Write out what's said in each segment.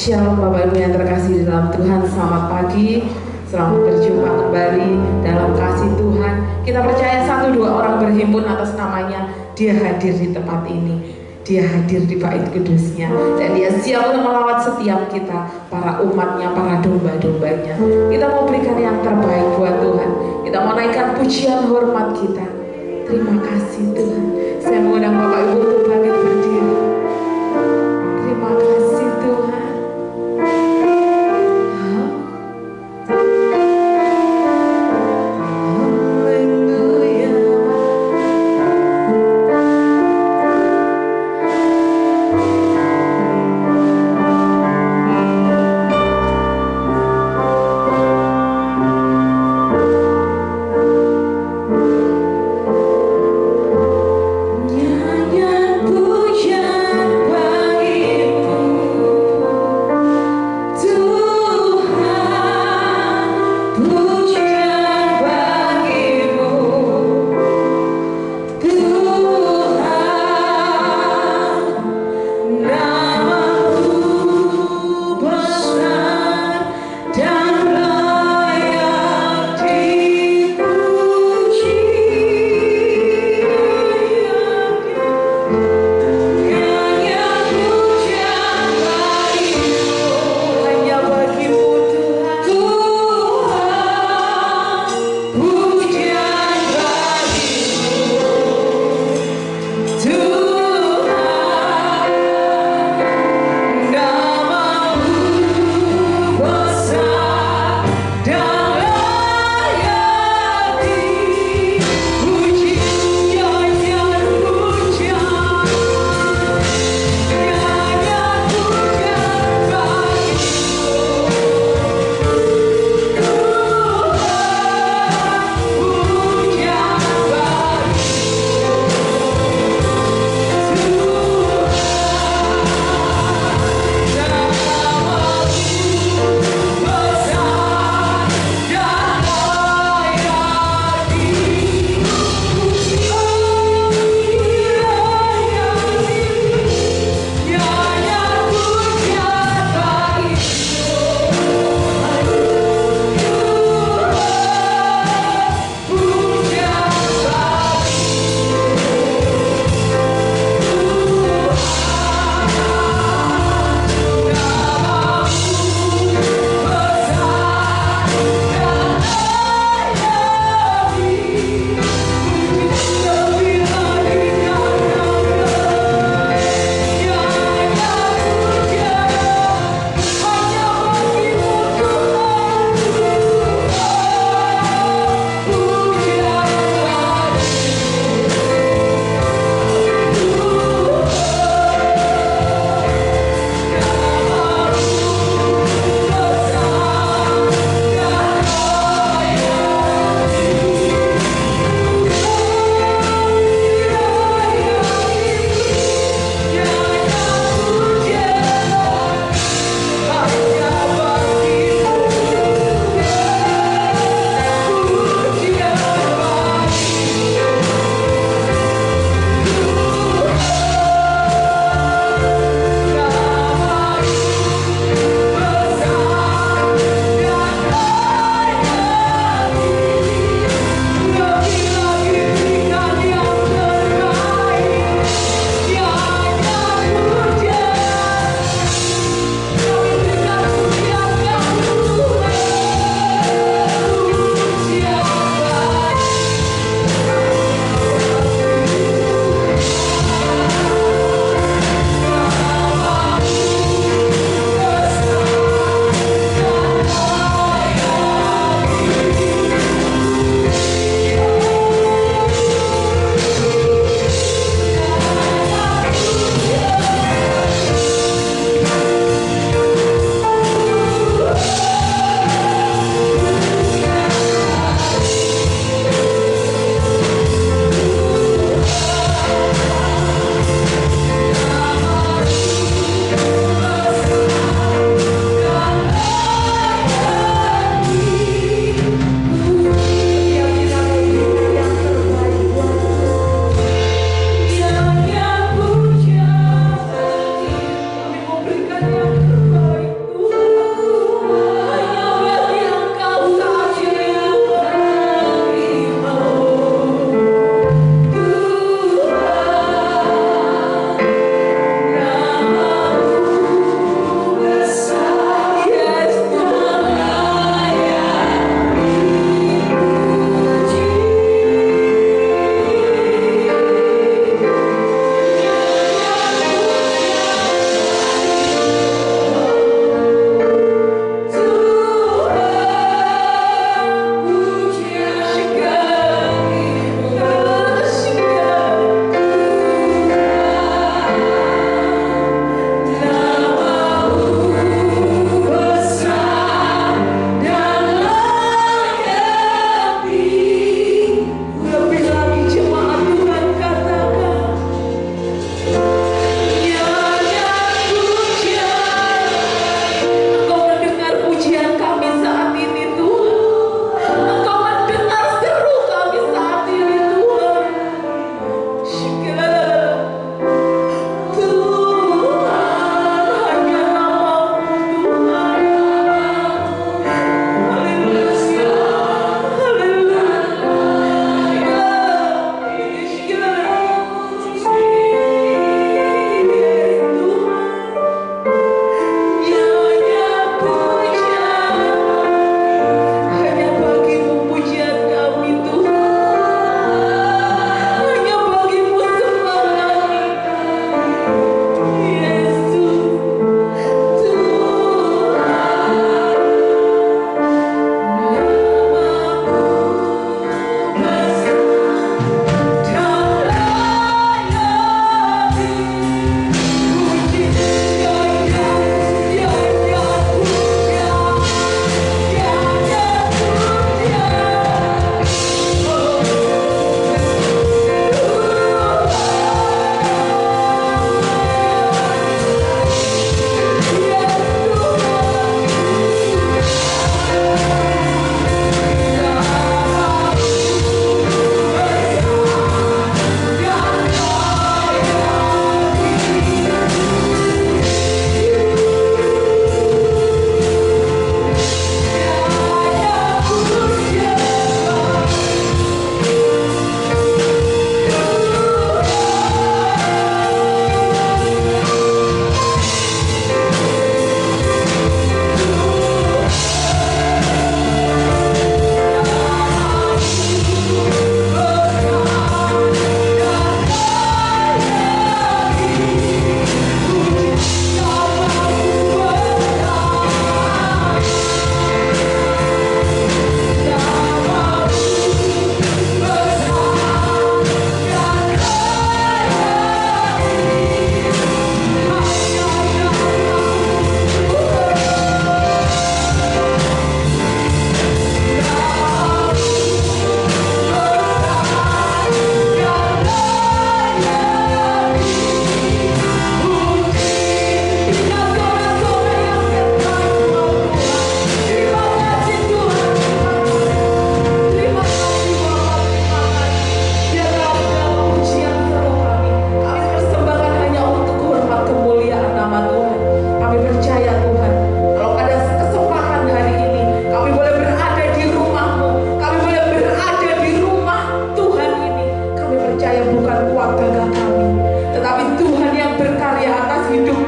Shalom Bapak Ibu yang terkasih di dalam Tuhan, selamat pagi, selamat berjumpa kembali dalam kasih Tuhan. Kita percaya satu dua orang berhimpun atas namanya, Dia hadir di tempat ini, Dia hadir di bait kudusnya, dan Dia siap untuk melawat setiap kita, para umatnya, para domba-dombanya. Kita mau berikan yang terbaik buat Tuhan, kita mau naikkan pujian hormat kita. Terima kasih Tuhan. Saya mengundang Bapak Ibu untuk bangkit berdiri. Terima kasih Tuhan.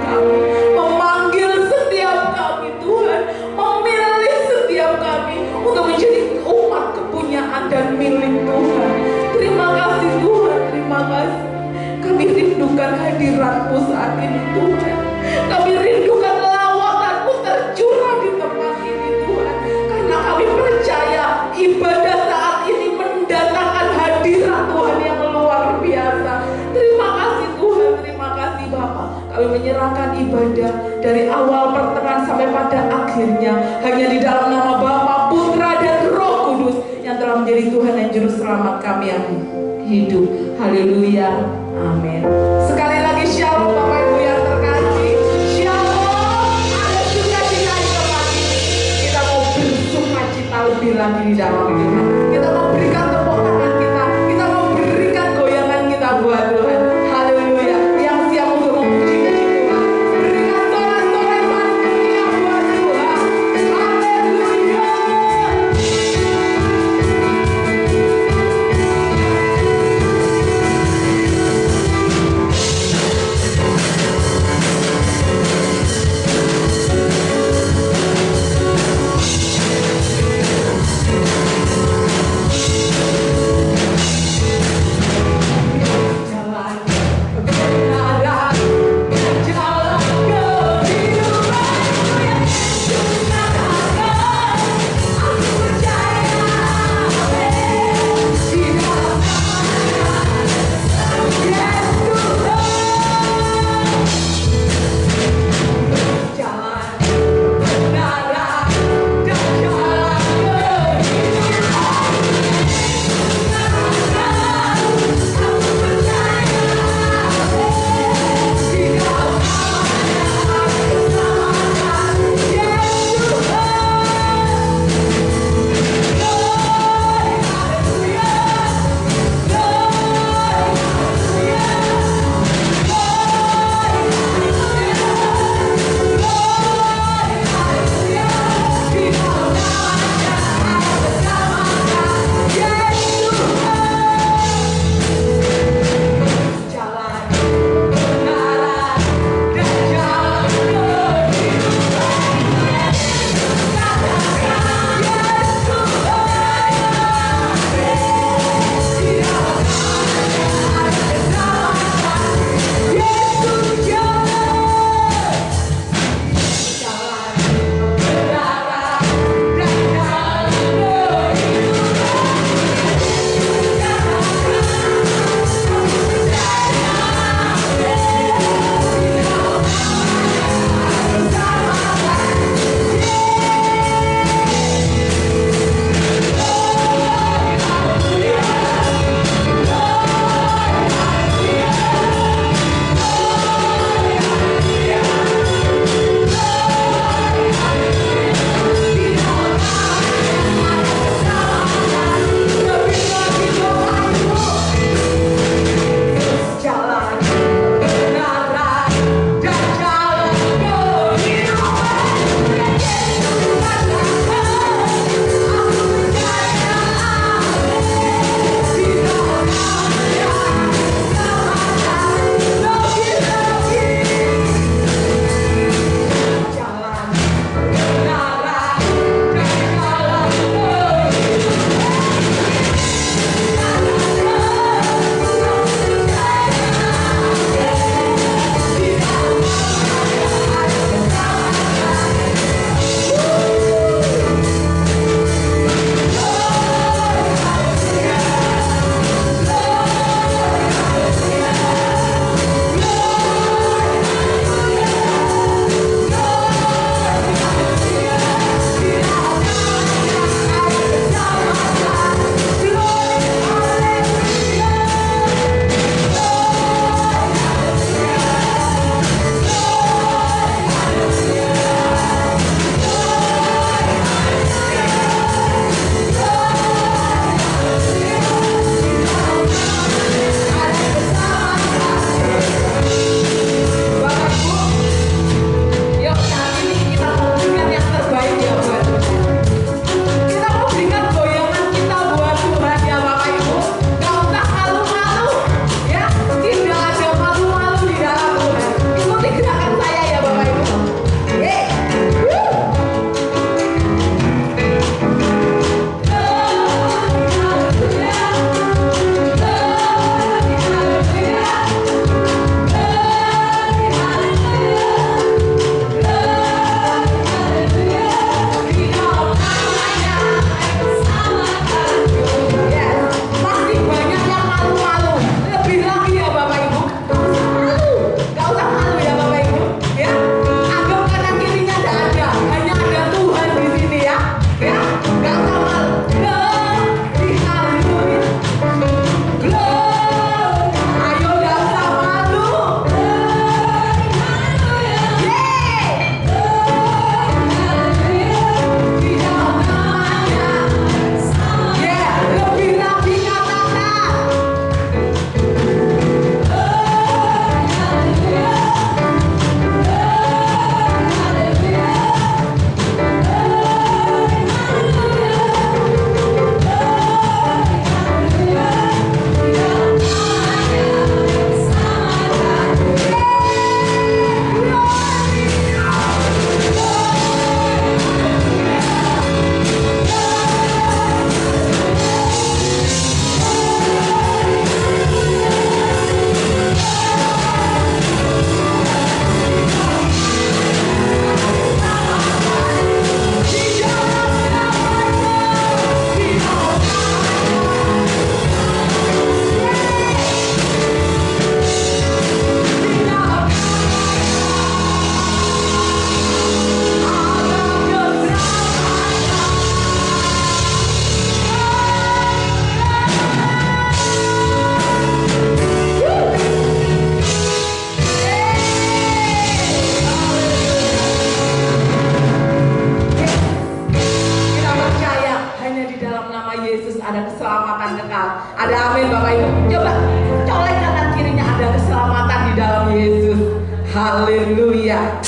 kami, memanggil setiap kami Tuhan, memilih setiap kami untuk menjadi umat kepunyaan dan milik Tuhan. Terima kasih Tuhan, terima kasih. Kami rindukan hadirat-Mu saat ini Tuhan. Kami rindukan lawatan-Mu tercurah di tempat ini Tuhan. Karena kami percaya ibadah saat ini mendatangkan hadirat Tuhan yang luar biasa. Terima kasih Tuhan, terima kasih Bapa. Kami menyerahkan ibadah dari awal pertengahan sampai pada akhirnya hanya di dalam nama Bapa, Putra dan Roh Kudus yang telah menjadi Tuhan dan Juru Selamat kami yang hidup. Haleluya, amin. Sekali lagi shalom Bapak Ibu yang terkasih. Shalom, ada sukacita di tempat ini. Kita mau bersukacita lebih lagi di dalam Tuhan. Kita mau berikan tepuk tangan kita mau berikan goyangan kita buat Tuhan. Haleluya. Yang siap untuk memuji-muji Tuhan, berikan sorak-sorai manusia buat Tuhan. Haleluya. Haleluya.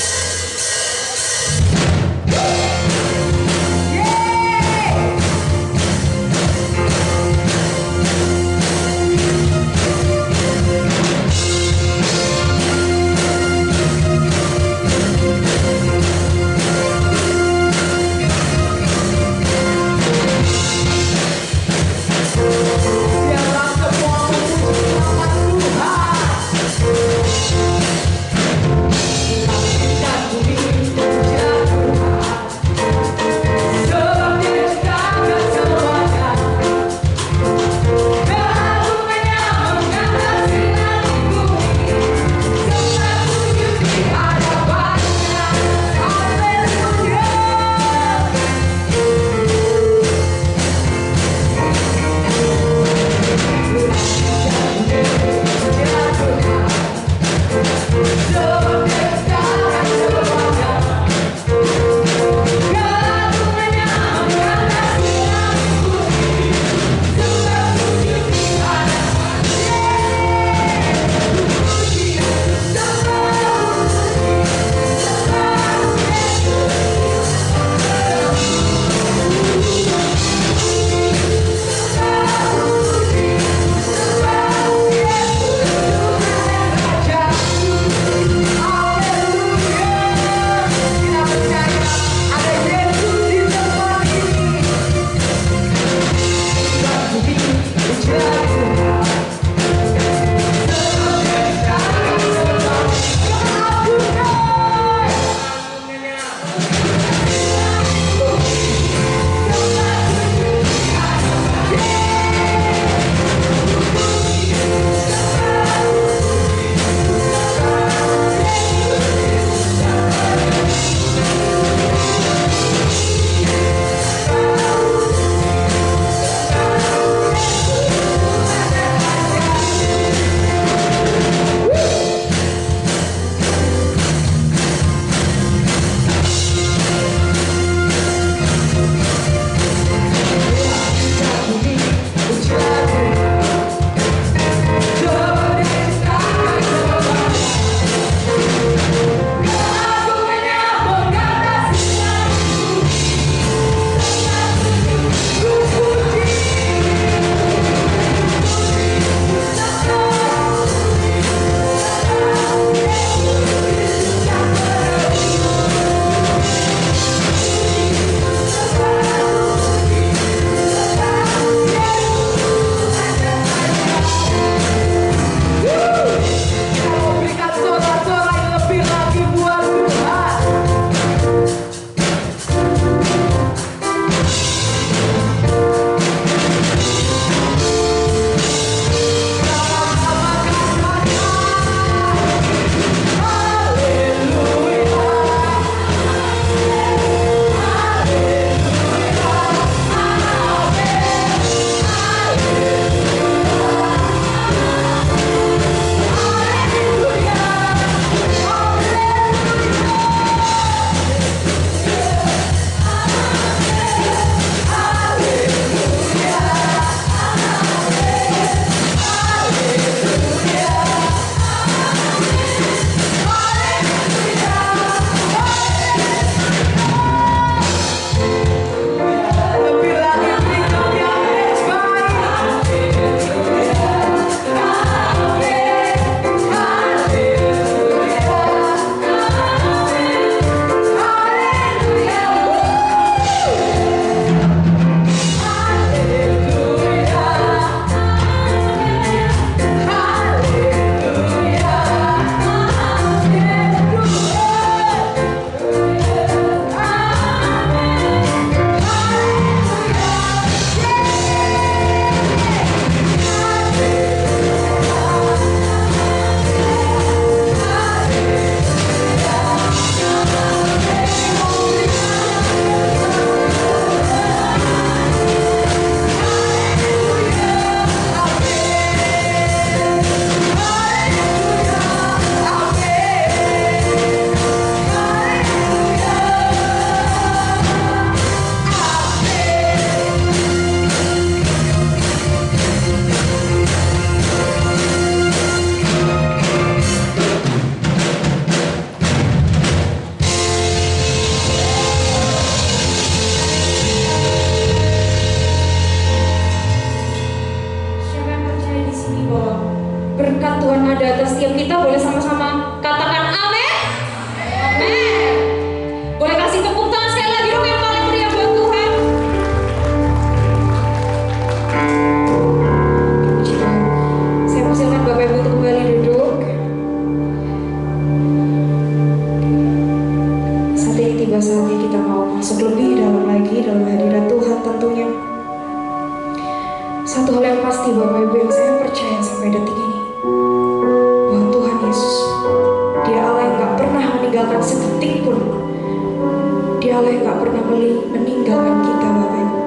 Kita tiba saatnya kita mau masuk lebih dalam lagi dalam hadirat Tuhan tentunya. Satu hal yang pasti Bapak Ibu yang saya percaya sampai detik ini, bahwa Tuhan Yesus, Dia Allah yang gak pernah meninggalkan sedetik pun. Dia Allah yang gak pernah meninggalkan kita Bapak Ibu.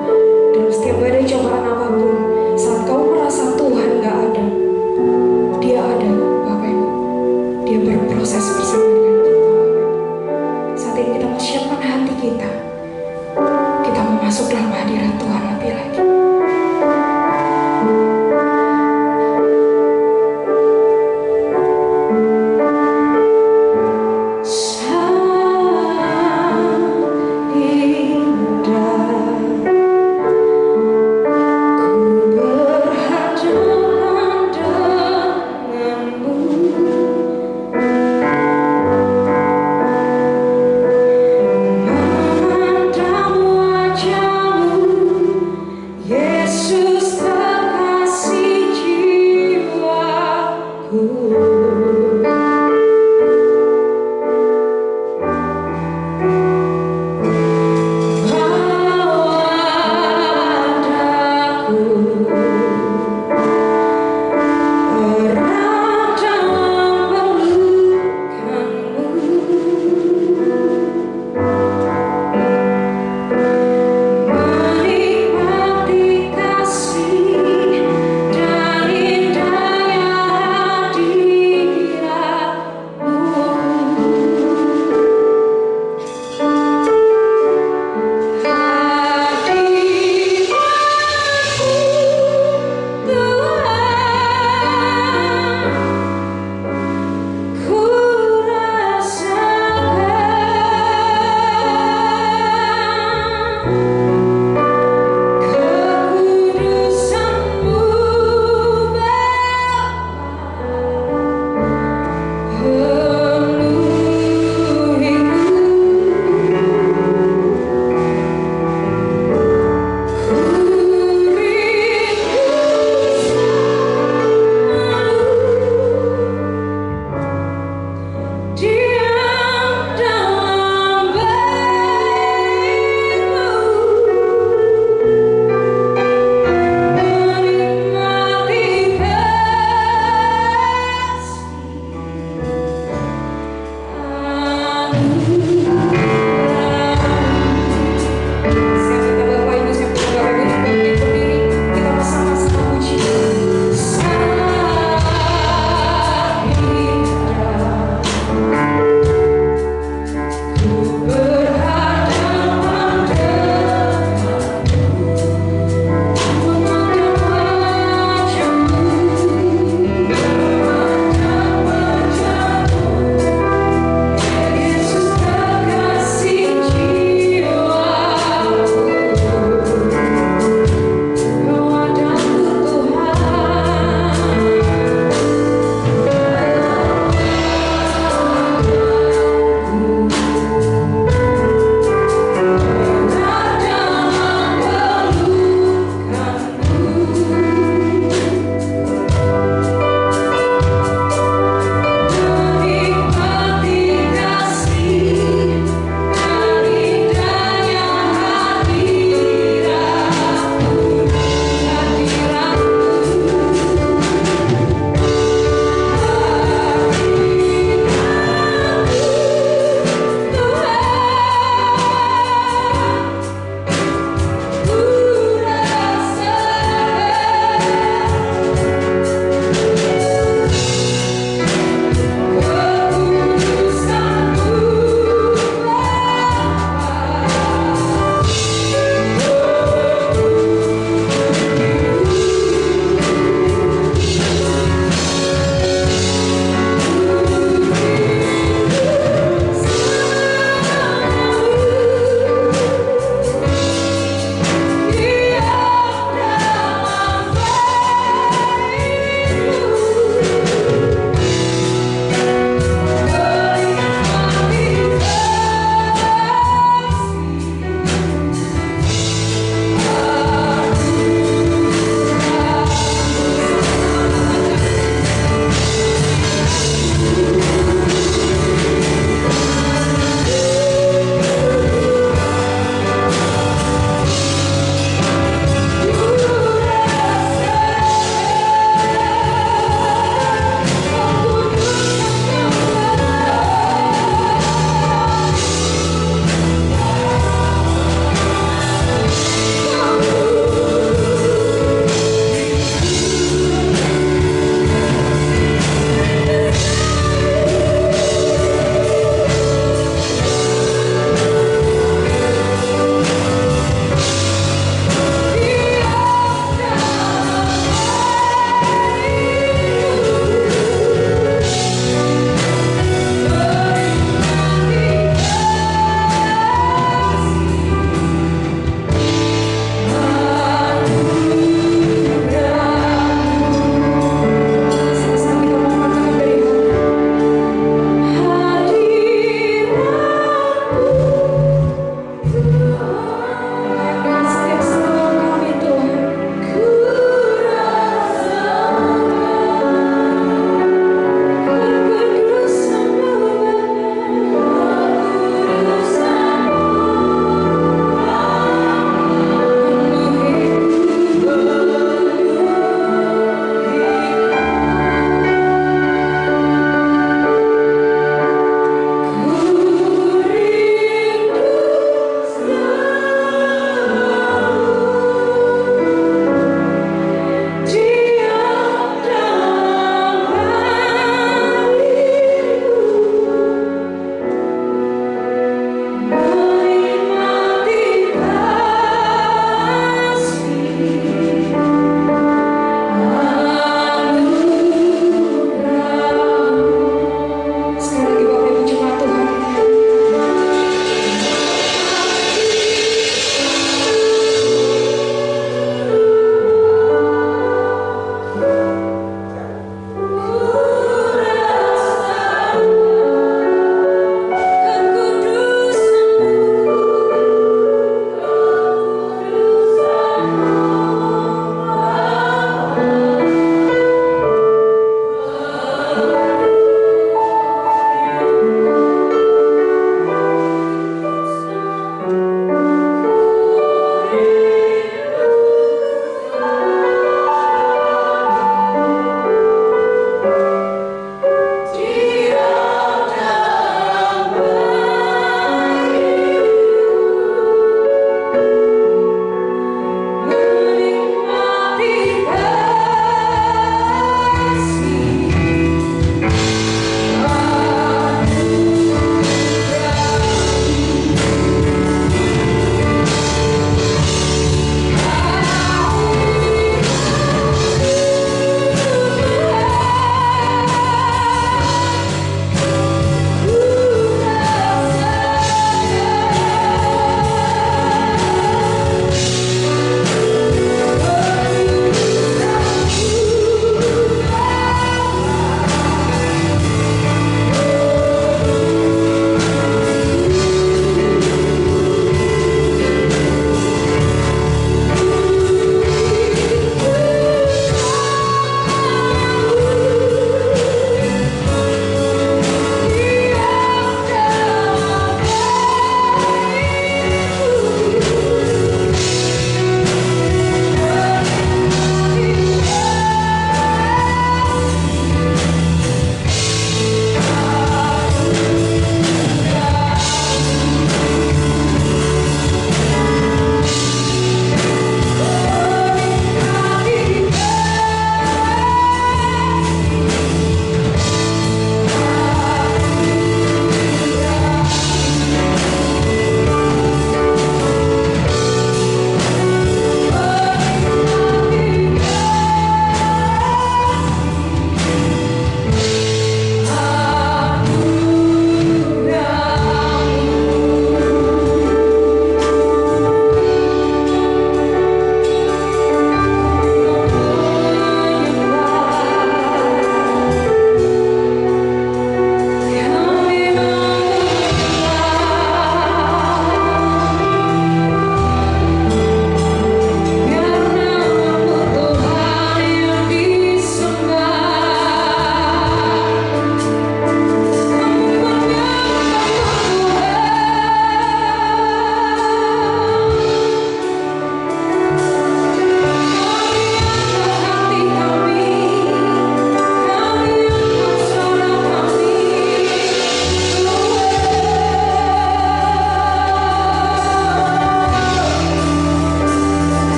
Dalam setiap badai cobaan apapun, saat kau merasa Tuhan gak ada, Dia ada Bapak Ibu. Dia berproses bersama dengan kita Bapak Ibu. Saat ini kita mau siapkan hati kita. Kita mau masuk dalam hadirat Tuhan lebih lagi. Ku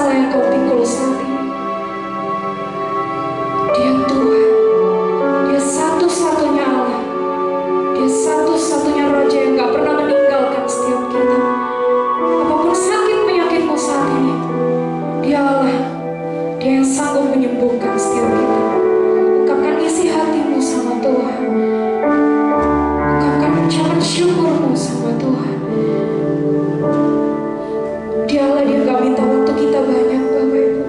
masalah yang kau pikul saat ini. Dia Tuhan, dia satu-satunya Allah, dia satu-satunya Raja yang gak pernah meninggalkan setiap kita. Apapun sakit penyakitmu saat ini, dia Allah, dia yang sanggup menyembuhkan setiap kita. Ungkapkan isi hatimu sama Tuhan, ungkapkan ucapan syukurmu sama Tuhan. Dia Allah, dia gak minta waktu kita banyak, Bapak Ibu.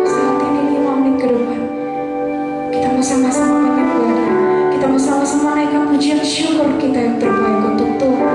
Saat ini 5 menit ke depan, kita mau sama-sama menyembah Dia. Kita mau sama-sama naikkan pujian syukur kita yang terbaik untuk Tuhan.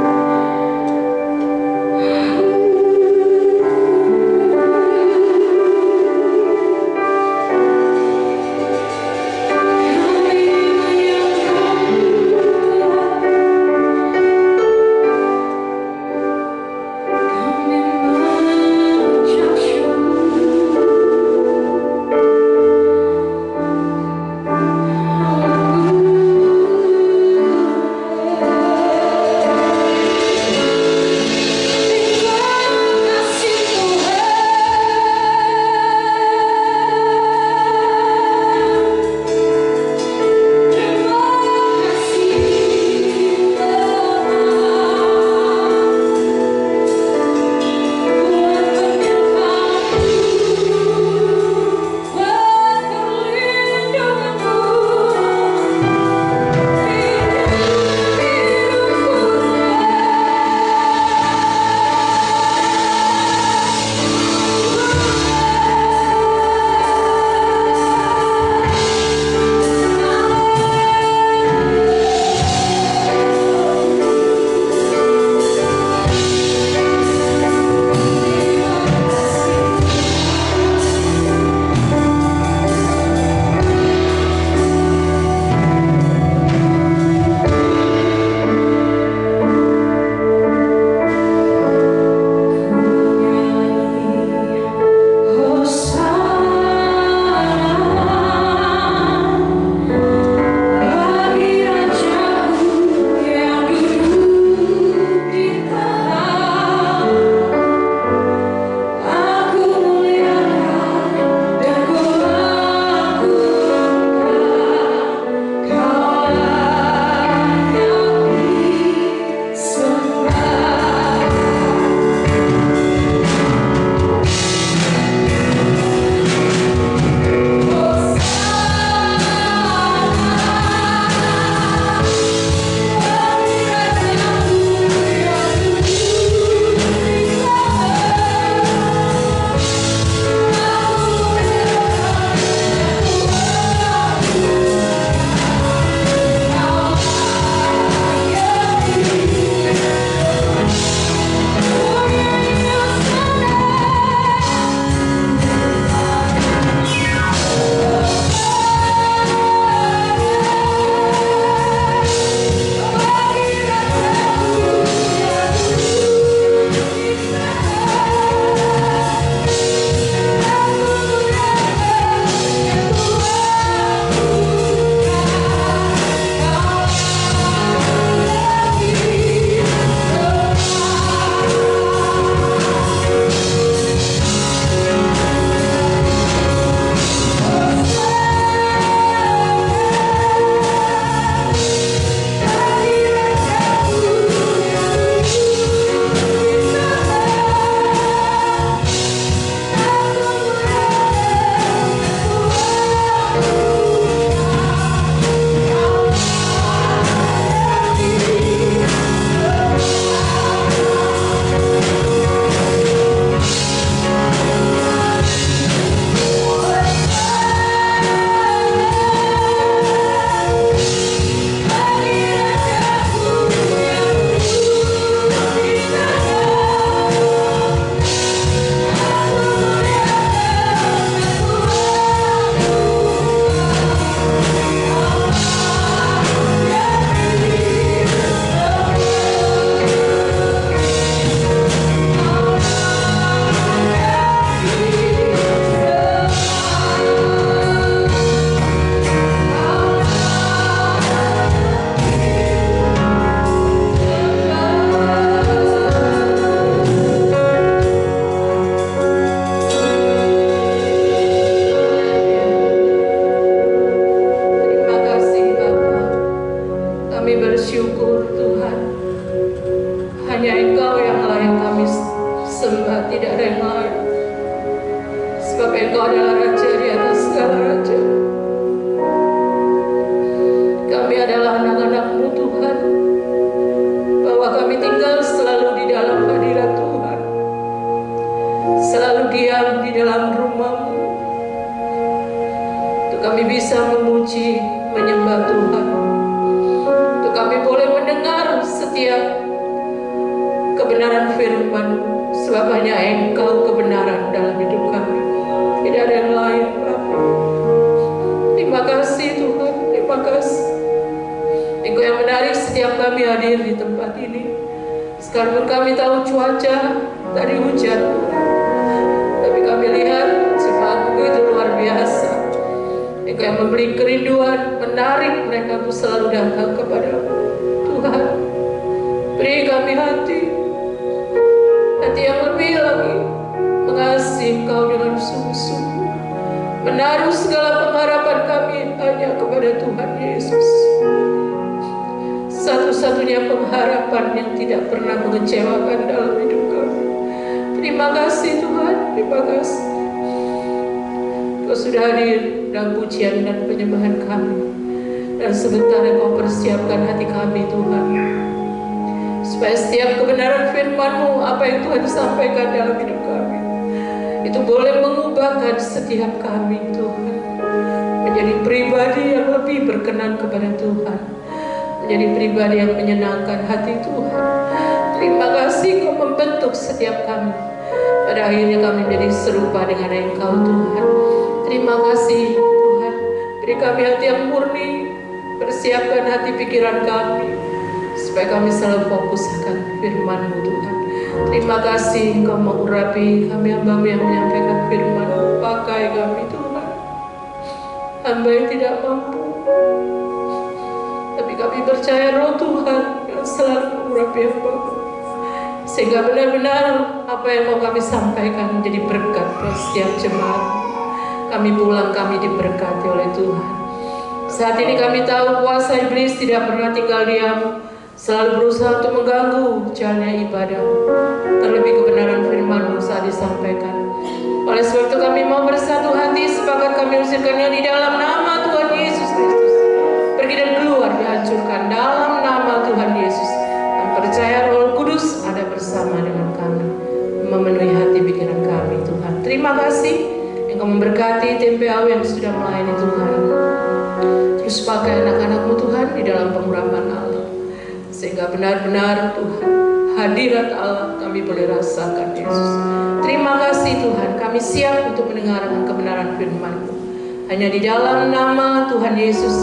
Engkau adalah Raja di atas segala raja. Kami adalah anak-anak-Mu Tuhan, bahwa kami tinggal selalu di dalam hadirat Tuhan, selalu diam di dalam rumah-Mu, untuk kami bisa memuji, menyembah Tuhan, untuk kami boleh mendengar setiap kebenaran firman, sebab hanya Engkau kebenaran dalam hidup kami, tidak ada yang lain. Terima kasih Tuhan, terima kasih Engkau yang menarik setiap kami hadir di tempat ini. Sekalipun kami tahu cuaca tadi hujan, tapi kami lihat jemaat-Mu itu luar biasa. Engkau yang memberi kerinduan, menarik mereka untuk selalu datang kepada-Mu. Tuhan, beri kami hati yang lebih lagi mengasihi Engkau dengan sungguh-sungguh, menaruh segala pengharapan kami hanya kepada Tuhan Yesus, satu-satunya pengharapan yang tidak pernah mengecewakan dalam hidup kami. Terima kasih Tuhan, terima kasih Kau sudah hadir dalam pujian dan penyembahan kami, dan sebentar Kau persiapkan hati kami Tuhan, supaya setiap kebenaran firman-Mu, apa yang Tuhan sampaikan dalam hidup kami, itu boleh mengubahkan setiap kami Tuhan, menjadi pribadi yang lebih berkenan kepada Tuhan, menjadi pribadi yang menyenangkan hati Tuhan. Terima kasih Kau membentuk setiap kami, pada akhirnya kami menjadi serupa dengan Engkau Tuhan. Terima kasih Tuhan, beri kami hati yang murni, persiapkan hati pikiran kami, supaya kami selalu fokus akan firman-Mu Tuhan. Terima kasih Engkau mengurapi kami hamba-Mu yang menyampaikan firman-Mu. Pakai kami Tuhan, hamba yang tidak mampu, tapi kami percaya Roh Tuhan yang selalu mengurapi hamba-Mu, sehingga benar-benar apa yang mau kami sampaikan menjadi berkat buat setiap jemaat. Kami pulang, kami diberkati oleh Tuhan. Saat ini kami tahu kuasa iblis tidak pernah tinggal diam, selalu berusaha untuk mengganggu jalannya ibadah, terlebih kebenaran firman-Mu saat disampaikan. Oleh sebab itu kami mau bersatu hati, sepakat kami usirkannya di dalam nama Tuhan Yesus Kristus. Pergi dan keluar, dihancurkan dalam nama Tuhan Yesus. Kami percaya Roh Kudus ada bersama dengan kami, memenuhi hati pikiran kami Tuhan. Terima kasih Engkau memberkati tim PAW yang sudah melayani Tuhan. Terus pakai anak-anak-Mu Tuhan di dalam pengurapan Allah, sehingga benar-benar Tuhan hadirat Allah kami boleh rasakan Yesus. Terima kasih Tuhan, kami siap untuk mendengarkan kebenaran firman-Mu. Hanya di dalam nama Tuhan Yesus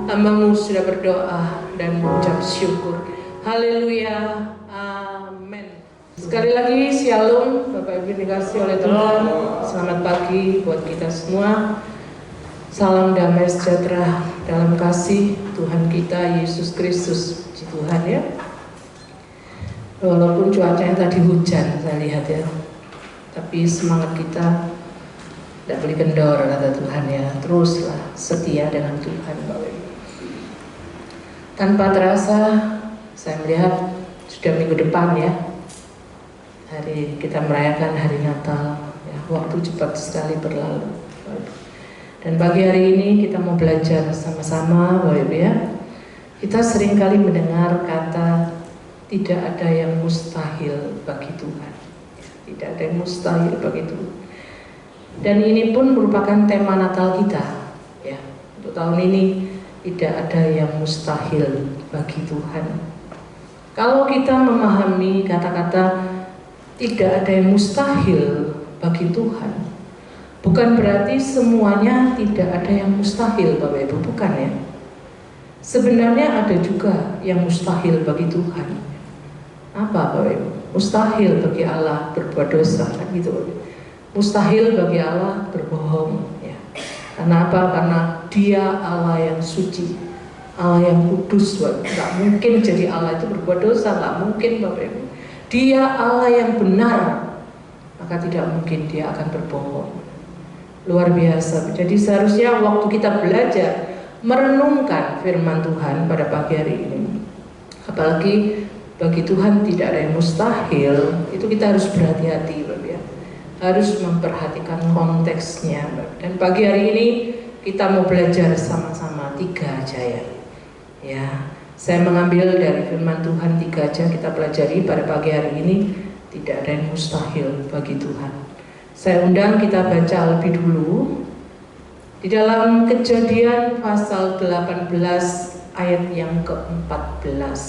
hamba-Mu sudah berdoa dan mengucap syukur. Haleluya, amin. Sekali lagi shalom Bapak Ibu dikasih oleh Tuhan. Selamat pagi buat kita semua. Salam damai sejahtera dalam kasih Tuhan kita Yesus Kristus. Puji Tuhan ya. Walaupun cuacanya tadi hujan saya lihat ya, tapi semangat kita tidak boleh kendor kata Tuhan ya. Teruslah setia dengan Tuhan Bapak Ibu. Tanpa terasa saya melihat sudah minggu depan ya, hari kita merayakan hari Natal ya. Waktu cepat sekali berlalu. Dan pagi hari ini kita mau belajar sama-sama Bapak Ibu ya. Kita seringkali mendengar kata tidak ada yang mustahil bagi Tuhan. Tidak ada yang mustahil bagi Tuhan. Dan ini pun merupakan tema Natal kita ya. Untuk tahun ini tidak ada yang mustahil bagi Tuhan. Kalau kita memahami kata-kata tidak ada yang mustahil bagi Tuhan, bukan berarti semuanya tidak ada yang mustahil Bapak Ibu, bukan ya. Sebenarnya ada juga yang mustahil bagi Tuhan. Apa Bapak Ibu? Mustahil bagi Allah berbuat dosa, kan gitu. Mustahil bagi Allah berbohong ya. Karena apa? Karena Dia Allah yang suci, Allah yang kudus. Nggak mungkin jadi Allah itu berbuat dosa, nggak mungkin Bapak Ibu. Dia Allah yang benar, maka tidak mungkin Dia akan berbohong. Luar biasa. Jadi seharusnya waktu kita belajar merenungkan firman Tuhan pada pagi hari ini, apalagi bagi Tuhan tidak ada yang mustahil, itu kita harus berhati-hati Bapak ya. harus memperhatikan konteksnya. Dan pagi hari ini kita mau belajar sama-sama 3 aja ya. Saya mengambil dari firman Tuhan 3 aja kita pelajari pada pagi hari ini. Tidak ada yang mustahil bagi Tuhan. Saya undang kita baca lebih dulu di dalam Kejadian pasal 18 ayat yang ke-14.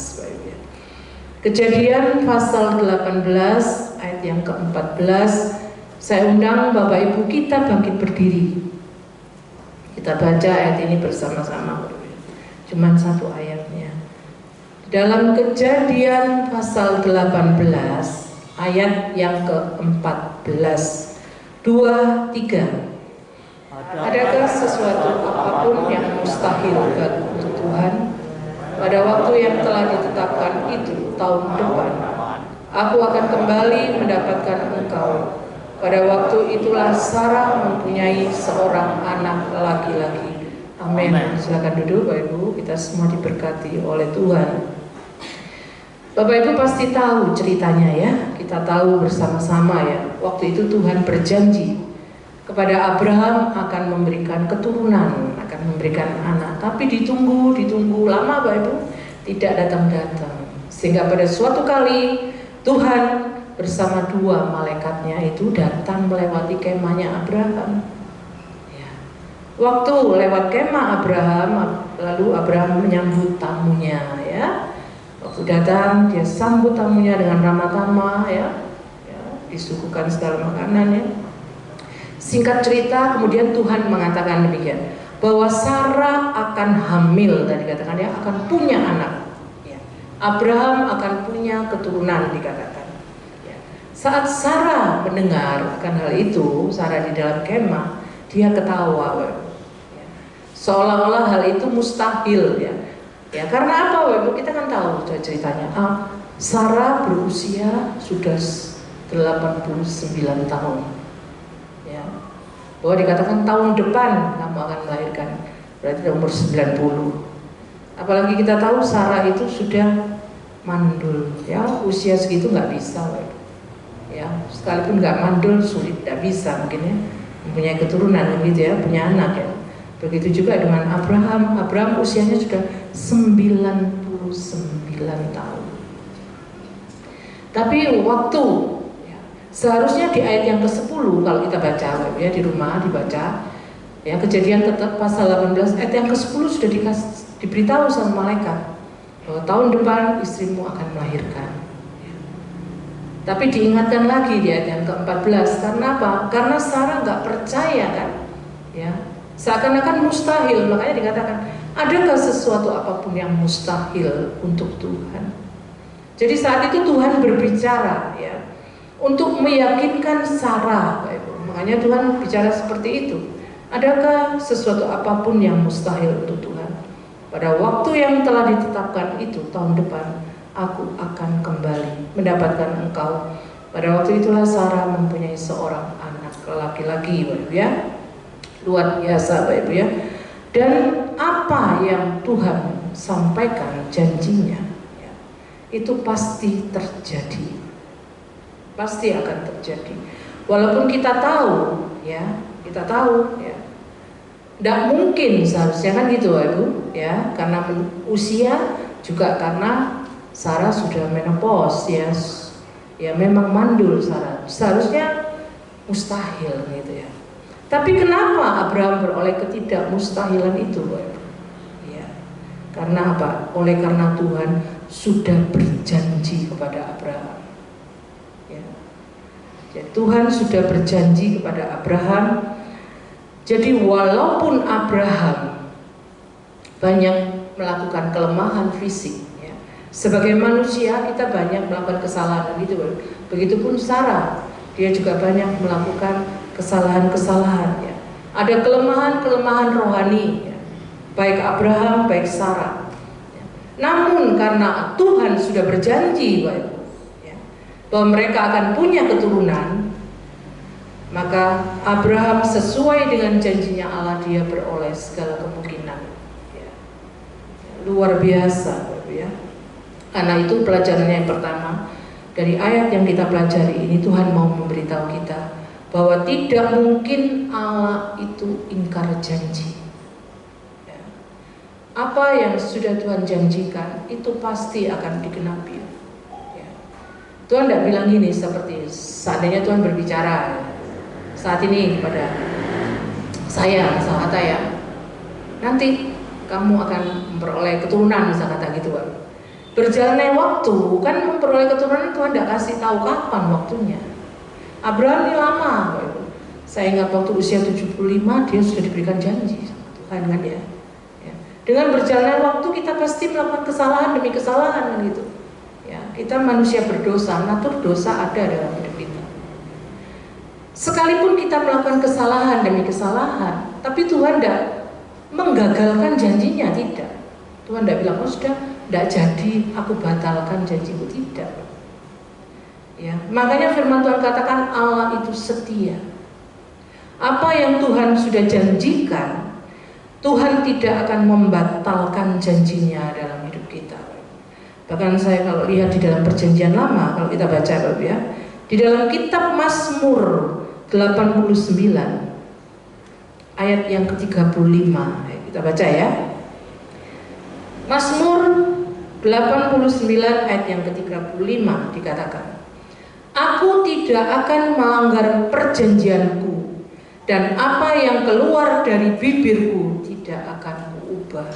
Kejadian pasal 18 ayat yang ke-14. Saya undang Bapak Ibu kita bangkit berdiri. Kita baca ayat ini bersama-sama. Cuman 1 ayatnya. Dalam Kejadian pasal 18 ayat yang ke-14. 2, 3. Adakah sesuatu apapun yang mustahil untuk Tuhan? Pada waktu yang telah ditetapkan itu tahun depan, aku akan kembali mendapatkan engkau. Pada waktu itulah Sarah mempunyai seorang anak laki-laki. Amin. Silakan duduk Bapak Ibu, kita semua diberkati oleh Tuhan. Bapak Ibu pasti tahu ceritanya ya. Kita tahu bersama-sama ya. Waktu itu Tuhan berjanji kepada Abraham akan memberikan keturunan, akan memberikan anak. Tapi ditunggu lama Bapak Ibu, tidak datang-datang. Sehingga pada suatu kali Tuhan bersama 2 malaikatnya itu datang melewati kemahnya Abraham. Ya. Waktu lewat kemah Abraham, lalu Abraham menyambut tamunya ya. Waktu datang dia sambut tamunya dengan ramah tamah ya, disuguhkan segala makanan ya. Singkat cerita kemudian Tuhan mengatakan demikian, bahwa Sarah akan hamil, tadi dikatakan ya, akan punya anak ya. Abraham akan punya keturunan dikatakan ya. Saat Sarah mendengar akan hal itu, Sarah di dalam kemah, dia ketawa ya. Seolah-olah hal itu mustahil ya. Ya karena apa Bapak? Kita kan tahu ceritanya. Sarah berusia sudah 89 tahun. Ya. Bahwa dikatakan tahun depan kamu akan melahirkan. Berarti umur 90. Apalagi kita tahu Sarah itu sudah mandul. Ya, usia segitu nggak bisa, Bapak. Ya, sekalipun nggak mandul sulit, nggak bisa mungkin ya. Mempunyai keturunan gitu ya, punya anak ya. Begitu juga dengan Abraham. Abraham usianya sudah 99 tahun. Tapi waktu ya, seharusnya di ayat yang ke-10 kalau kita baca ya di rumah dibaca ya, Kejadian tetap pasal 18 ayat yang ke-10 sudah diberitahu sama malaikat bahwa tahun depan istrimu akan melahirkan. Tapi diingatkan lagi di ayat yang ke-14 karena apa? Karena Sarah nggak percaya kan ya. Seakan-akan mustahil, makanya dikatakan adakah sesuatu apapun yang mustahil untuk Tuhan? Jadi saat itu Tuhan berbicara ya untuk meyakinkan Sarah, makanya Tuhan bicara seperti itu. Adakah sesuatu apapun yang mustahil untuk Tuhan? Pada waktu yang telah ditetapkan itu tahun depan, aku akan kembali mendapatkan engkau. Pada waktu itulah Sarah mempunyai seorang anak laki-laki, ya. Luar biasa Bapak Ibu ya. Dan apa yang Tuhan sampaikan janjinya ya, itu pasti terjadi. Pasti akan terjadi. Walaupun kita tahu ya, tidak mungkin seharusnya kan gitu Bapak Ibu ya, karena usia juga karena Sarah sudah menopause ya. Ya memang mandul Sarah. Seharusnya mustahil gitu ya. Tapi kenapa Abraham beroleh ketidakmustahilan itu, Bapak? Ya, karena apa? Oleh karena Tuhan sudah berjanji kepada Abraham. Ya. Jadi Tuhan sudah berjanji kepada Abraham. Jadi walaupun Abraham banyak melakukan kelemahan fisik, ya, sebagai manusia kita banyak melakukan kesalahan gitu, Bapak. Begitupun Sarah, dia juga banyak melakukan kesalahan-kesalahan ya. Ada kelemahan-kelemahan rohani ya. Baik Abraham, baik Sarah ya. Namun karena Tuhan sudah berjanji Bapak, ya, bahwa mereka akan punya keturunan, maka Abraham sesuai dengan janjinya Allah, dia beroleh segala kemungkinan ya. Luar biasa Bapak ya. Karena itu pelajarannya yang pertama dari ayat yang kita pelajari ini, Tuhan mau memberitahu kita bahwa tidak mungkin Allah itu ingkar janji. Ya. Apa yang sudah Tuhan janjikan itu pasti akan digenapi. Ya. Tuhan tidak bilang gini seperti seandainya Tuhan berbicara saat ini kepada saya, misal kata ya, nanti kamu akan memperoleh keturunan, misal kata gitu kan. Berjalannya waktu kan memperoleh keturunan, Tuhan tidak kasih tahu kapan waktunya. Abraham ini lama, saya ingat waktu usia 75 dia sudah diberikan janji sama Tuhan kan ya. Ya. Dengan berjalannya waktu kita pasti melakukan kesalahan demi kesalahan kan gitu. Ya, kita manusia berdosa, natur dosa ada dalam hidup kita. Sekalipun kita melakukan kesalahan demi kesalahan, tapi Tuhan tidak menggagalkan janjinya, tidak. Tuhan tidak bilang, oh sudah, tidak jadi, aku batalkan janjiku, tidak. Ya, makanya firman Tuhan katakan Allah itu setia. Apa yang Tuhan sudah janjikan, Tuhan tidak akan membatalkan janjinya dalam hidup kita. Bahkan saya kalau lihat di dalam perjanjian lama, kalau kita baca Bapak ya, di dalam kitab Mazmur 89 ayat yang ke-35, kita baca ya. Mazmur 89 ayat yang ke-35 dikatakan, aku tidak akan melanggar perjanjianku, dan apa yang keluar dari bibirku tidak akan kuubah.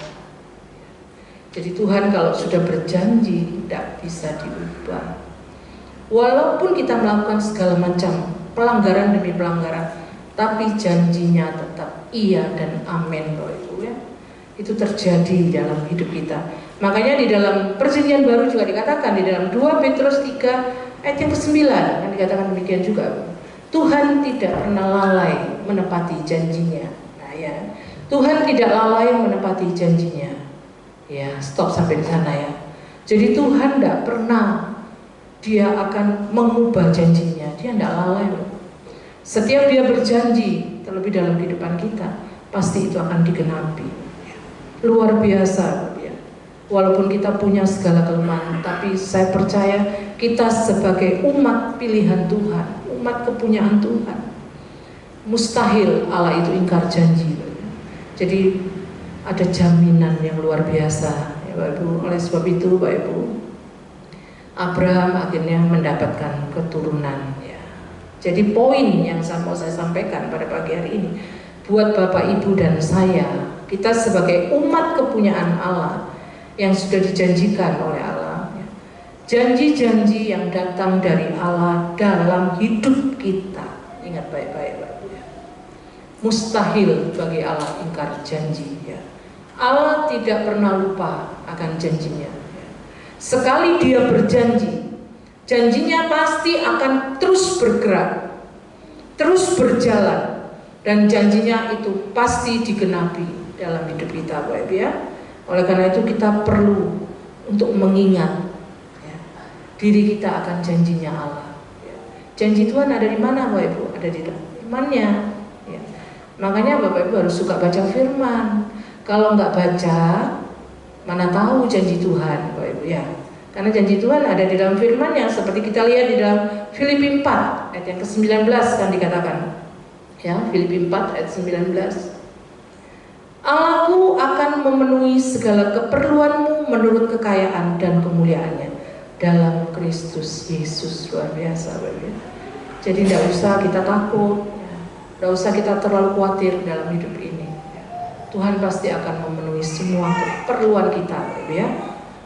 Jadi Tuhan kalau sudah berjanji tidak bisa diubah. Walaupun kita melakukan segala macam pelanggaran demi pelanggaran, tapi janjinya tetap iya dan amin, Bapak Ibu ya. Itu terjadi dalam hidup kita. Makanya di dalam perjanjian baru juga dikatakan di dalam 2 Petrus 3 ayat yang ke-9 yang dikatakan demikian juga, Tuhan tidak pernah lalai menepati janjinya. Nah ya, Tuhan tidak lalai menepati janjinya. Ya, stop sampai di sana ya. Jadi Tuhan tidak pernah dia akan mengubah janjinya. Dia tidak lalai. Setiap dia berjanji, terlebih dalam kehidupan kita, pasti itu akan digenapi. Luar biasa ya. Walaupun kita punya segala kelemahan, tapi saya percaya kita sebagai umat pilihan Tuhan, umat kepunyaan Tuhan, mustahil Allah itu ingkar janji. Jadi ada jaminan yang luar biasa ya Bapak Ibu. Oleh sebab itu Bapak Ibu, Abraham akhirnya mendapatkan keturunan ya. Jadi poin yang mau saya sampaikan pada pagi hari ini buat Bapak Ibu dan saya, kita sebagai umat kepunyaan Allah yang sudah dijanjikan oleh Allah ya. Janji-janji yang datang dari Allah dalam hidup kita, ingat baik-baik Bapak Ibu ya. Mustahil bagi Allah ingkar janji ya. Allah tidak pernah lupa akan janjinya ya. Sekali dia berjanji, janjinya pasti akan terus bergerak, terus berjalan, dan janjinya itu pasti digenapi dalam hidup kita Bapak Ibu ya. Oleh karena itu kita perlu untuk mengingat ya, diri kita akan janjinya Allah ya. Janji Tuhan ada di mana Bapak Ibu? Ada di dalam firman-Nya ya. Makanya Bapak Ibu harus suka baca firman. Kalau nggak baca, mana tahu janji Tuhan Bapak Ibu ya. Karena janji Tuhan ada di dalam firman-Nya, seperti kita lihat di dalam Filipi 4 ayat yang ke-19 kan dikatakan ya, Filipi 4 ayat 19, Allahku akan memenuhi segala keperluanmu menurut kekayaan dan kemuliaannya dalam Kristus Yesus. Luar biasa Bapak Ibu. Jadi tidak usah kita takut ya. Tidak usah kita terlalu khawatir dalam hidup ini ya. Tuhan pasti akan memenuhi semua keperluan kita Bapak Ibu ya.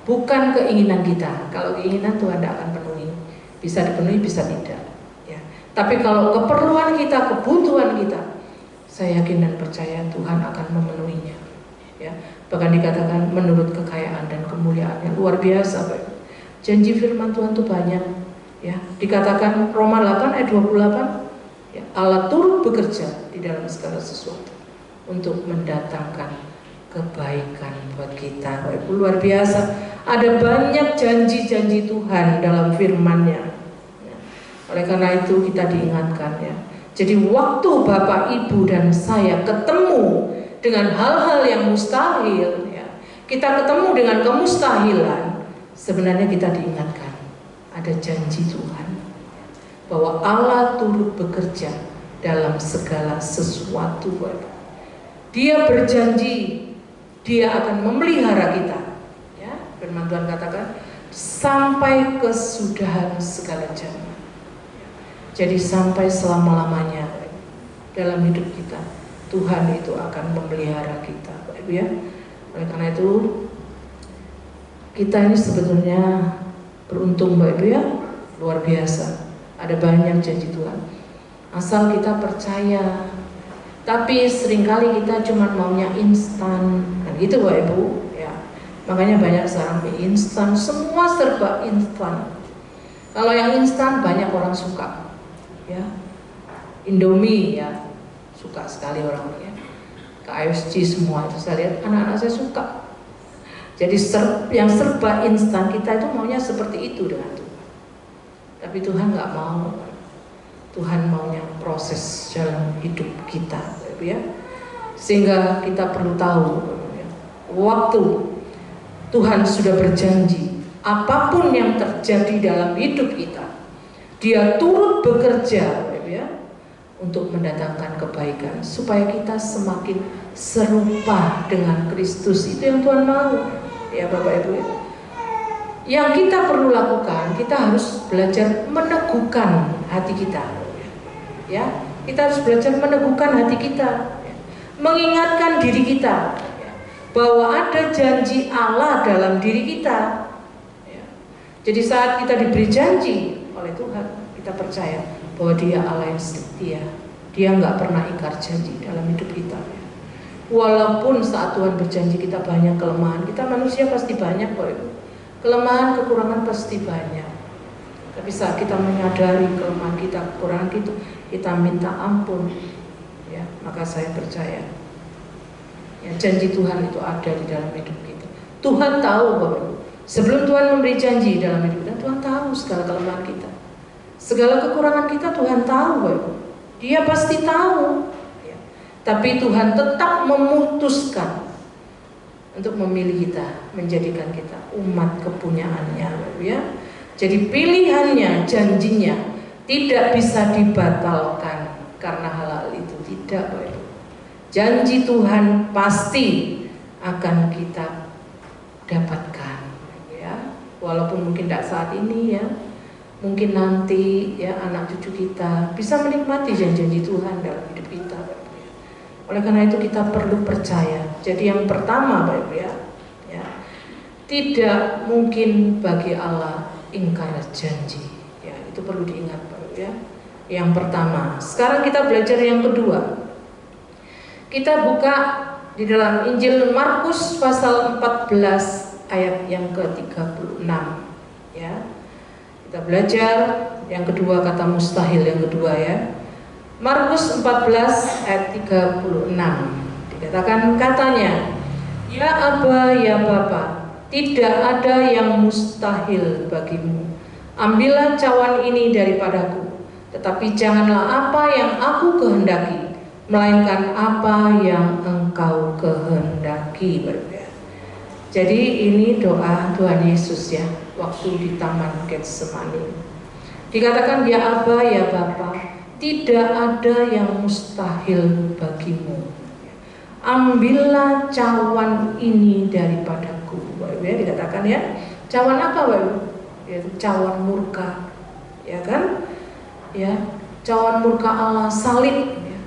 Bukan keinginan kita. Kalau keinginan Tuhan tidak akan penuhi. Bisa dipenuhi, bisa tidak ya. Tapi kalau keperluan kita, kebutuhan kita, saya yakin dan percaya Tuhan akan memenuhinya ya. Bahkan dikatakan menurut kekayaan dan kemuliaannya. Luar biasa Bapak. Janji firman Tuhan itu banyak ya. Dikatakan Roma 8 ayat 28 ya, Allah turut bekerja di dalam segala sesuatu untuk mendatangkan kebaikan buat kita Bapak. Luar biasa. Ada banyak janji-janji Tuhan dalam firman-Nya ya. Oleh karena itu kita diingatkan ya. Jadi waktu Bapak, Ibu, dan saya ketemu dengan hal-hal yang mustahil ya, kita ketemu dengan kemustahilan, sebenarnya kita diingatkan ada janji Tuhan bahwa Allah turut bekerja dalam segala sesuatu. Dia berjanji dia akan memelihara kita. Ya, firman Tuhan katakan sampai kesudahan segala zaman. Jadi sampai selama-lamanya dalam hidup kita Tuhan itu akan memelihara kita, Bapak Ibu ya. Oleh karena itu kita ini sebetulnya beruntung, Bapak Ibu ya, luar biasa. Ada banyak janji Tuhan. Asal kita percaya. Tapi seringkali kita cuma maunya instan, kan gitu Bapak Ibu ya. Makanya banyak sekarang mie instan, semua serba instan. Kalau yang instan banyak orang suka, ya. Indomie ya, suka sekali orang ya. KFC semua itu saya lihat anak-anak saya suka. Jadi yang serba instan kita itu maunya seperti itu dengan Tuhan. Tapi Tuhan nggak mau. Tuhan maunya proses dalam hidup kita, ya. Sehingga kita perlu tahu, ya, waktu Tuhan sudah berjanji, apapun yang terjadi dalam hidup kita, Dia turut bekerja, ya, untuk mendatangkan kebaikan, supaya kita semakin serupa dengan Kristus. Itu yang Tuhan mau, ya Bapak Ibu. Yang kita perlu lakukan, kita harus belajar meneguhkan hati kita. Ya, kita harus belajar meneguhkan hati kita, ya, mengingatkan diri kita, ya, bahwa ada janji Allah dalam diri kita. Ya. Jadi saat kita diberi janji oleh Tuhan, kita percaya bahwa Dia Allah yang setia. Dia nggak pernah ingkar janji dalam hidup kita. Ya. Walaupun saat Tuhan berjanji kita banyak kelemahan, kita manusia pasti banyak kok Ibu. Kelemahan, kekurangan pasti banyak. Tapi saat kita menyadari kelemahan kita, kekurangan kita minta ampun, ya, maka saya percaya, ya, janji Tuhan itu ada di dalam hidup kita. Tuhan tahu Bapak Ibu, sebelum Tuhan memberi janji dalam hidup kita, Tuhan tahu segala kelemahan kita, segala kekurangan kita Tuhan tahu Bapak Ibu. Dia pasti tahu, ya. Tapi Tuhan tetap memutuskan untuk memilih kita, menjadikan kita umat kepunyaannya, Bapak Ibu, ya. Jadi pilihannya, janjinya tidak bisa dibatalkan karena hal-hal itu, tidak Bapak Ibu. Janji Tuhan pasti akan kita dapatkan, ya. Walaupun mungkin tidak saat ini, ya, mungkin nanti, ya, anak cucu kita bisa menikmati janji-janji Tuhan dalam hidup kita, Bapak Ibu. Oleh karena itu kita perlu percaya. Jadi yang pertama Bapak Ibu, ya, tidak mungkin bagi Allah ingkar janji, ya, itu perlu diingat Bapak, ya. Yang pertama. Sekarang kita belajar yang kedua. Kita buka di dalam Injil Markus pasal 14 ayat yang ke-36, ya. Kita belajar yang kedua, kata mustahil yang kedua, ya. Markus 14 ayat 36 dikatakan, katanya, ya Aba, ya Bapa, tidak ada yang mustahil bagimu. Ambillah cawan ini daripadaku, tetapi janganlah apa yang aku kehendaki, melainkan apa yang engkau kehendaki. Jadi ini doa Tuhan Yesus, ya, waktu di Taman Getsemani. Dikatakan, ya Aba, ya Bapa, tidak ada yang mustahil bagimu. Ambillah cawan ini daripadaku. Ya, dikatakan, ya, cawan apa Bapak? Yaitu cawan murka, ya kan? Ya, cawan murka Allah, salib, ya.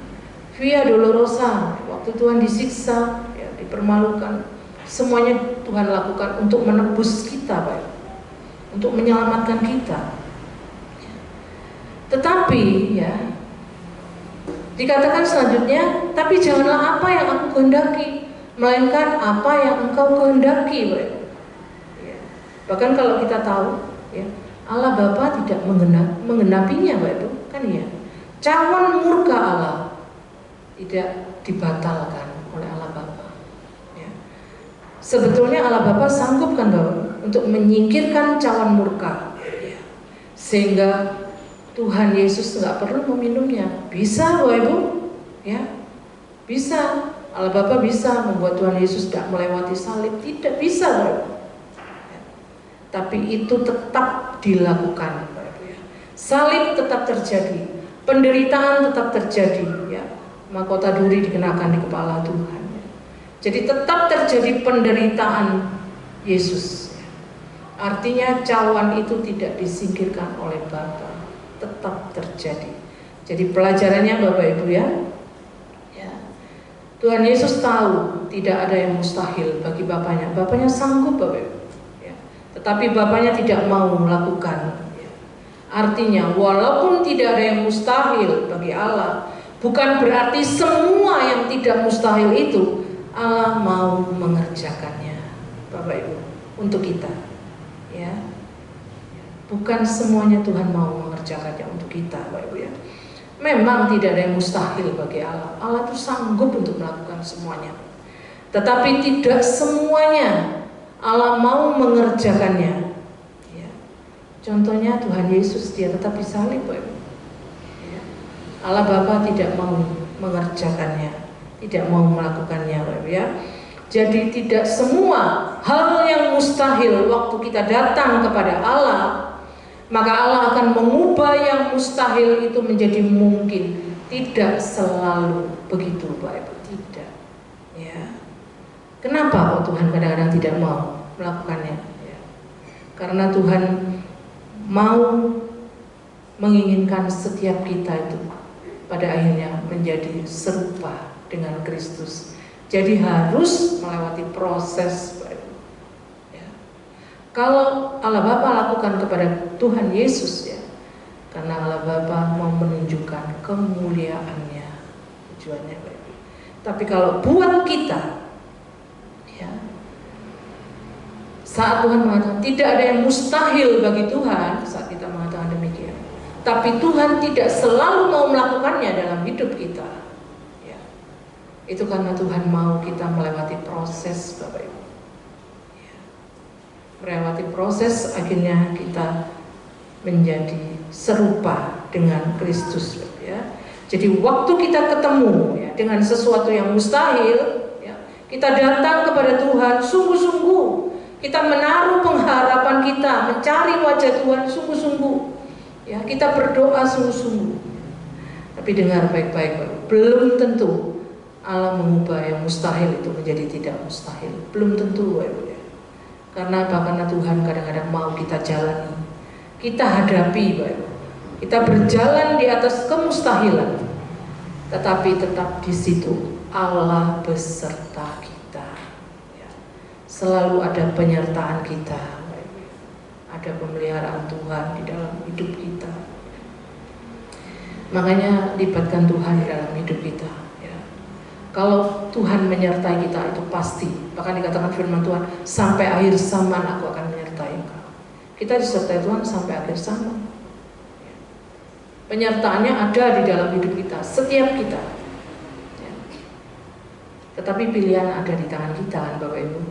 Via dolorosa, waktu Tuhan disiksa, ya, dipermalukan, semuanya Tuhan lakukan untuk menebus kita, Bapak, untuk menyelamatkan kita. Tetapi, ya, dikatakan selanjutnya, tapi janganlah apa yang aku kehendaki, melainkan apa yang engkau kehendaki, Bapak. Bahkan kalau kita tahu, ya, Allah Bapa tidak menggenapinya, Bapak Ibu, kan, ya. Cawan murka Allah tidak dibatalkan oleh Allah Bapa, ya. Sebetulnya Allah Bapa sanggup, kan Bapak, untuk menyingkirkan cawan murka, ya. Sehingga Tuhan Yesus nggak perlu meminumnya. Bisa Bapak Ibu, ya, bisa. Allah Bapa bisa membuat Tuhan Yesus tidak melewati salib, tidak bisa Bapak Ibu. Tapi itu tetap dilakukan, Bapak Ibu, ya. Salib tetap terjadi, penderitaan tetap terjadi, ya. Mahkota duri dikenakan di kepala Tuhan. Ya. Jadi tetap terjadi penderitaan Yesus. Ya. Artinya cawan itu tidak disingkirkan oleh Bapa, tetap terjadi. Jadi pelajarannya Bapak Ibu ya, Tuhan Yesus tahu tidak ada yang mustahil bagi Bapaknya. Bapaknya sanggup Bapak Ibu. Ya. Tetapi Bapaknya tidak mau melakukan. Ya. Artinya walaupun tidak ada yang mustahil bagi Allah, bukan berarti semua yang tidak mustahil itu Allah mau mengerjakannya, Bapak Ibu, untuk kita. Ya. Bukan semuanya Tuhan mau mengerjakannya untuk kita, Bapak Ibu ya. Memang tidak ada yang mustahil bagi Allah. Allah itu sanggup untuk melakukan semuanya. Tetapi tidak semuanya Allah mau mengerjakannya. Ya. Contohnya Tuhan Yesus, dia tetap disalib, Bapak Ibu. Ya. Allah Bapa tidak mau mengerjakannya, tidak mau melakukannya, Bapak Ibu ya. Jadi tidak semua hal yang mustahil waktu kita datang kepada Allah, maka Allah akan mengubah yang mustahil itu menjadi mungkin. Tidak selalu begitu, Pak Ibu, tidak. Ya. Kenapa kok Tuhan kadang-kadang tidak mau melakukannya? Ya. Karena Tuhan mau menginginkan setiap kita itu pada akhirnya menjadi serupa dengan Kristus. Jadi harus melewati proses, Pak Ibu. Kalau Allah Bapa lakukan kepada Tuhan Yesus ya, karena Allah Bapa mau menunjukkan kemuliaannya, tujuannya Bapak. Tapi kalau buat kita, ya, saat Tuhan mengatakan tidak ada yang mustahil bagi Tuhan, saat kita mengatakan demikian, tapi Tuhan tidak selalu mau melakukannya dalam hidup kita. Ya, itu karena Tuhan mau kita melewati proses, Bapak Ibu. Melewati proses akhirnya kita menjadi serupa dengan Kristus ya. Jadi waktu kita ketemu ya, dengan sesuatu yang mustahil ya, kita datang kepada Tuhan sungguh-sungguh, kita menaruh pengharapan kita, mencari wajah Tuhan sungguh-sungguh ya, kita berdoa sungguh-sungguh. Tapi dengar baik-baik, belum tentu Allah mengubah yang mustahil itu menjadi tidak mustahil, belum tentu ya. Karena apa? Karena Tuhan kadang-kadang mau kita jalani, kita hadapi, kita berjalan di atas kemustahilan, tetapi tetap di situ Allah beserta kita. Ya. Selalu ada penyertaan kita, ada pemeliharaan Tuhan di dalam hidup kita. Makanya libatkan Tuhan di dalam hidup kita. Kalau Tuhan menyertai kita itu pasti, bahkan dikatakan firman Tuhan, sampai akhir zaman aku akan menyertai engkau. Kita disertai Tuhan sampai akhir zaman. Penyertaannya ada di dalam hidup kita, setiap kita. Tetapi pilihan ada di tangan kita kan Bapak Ibu.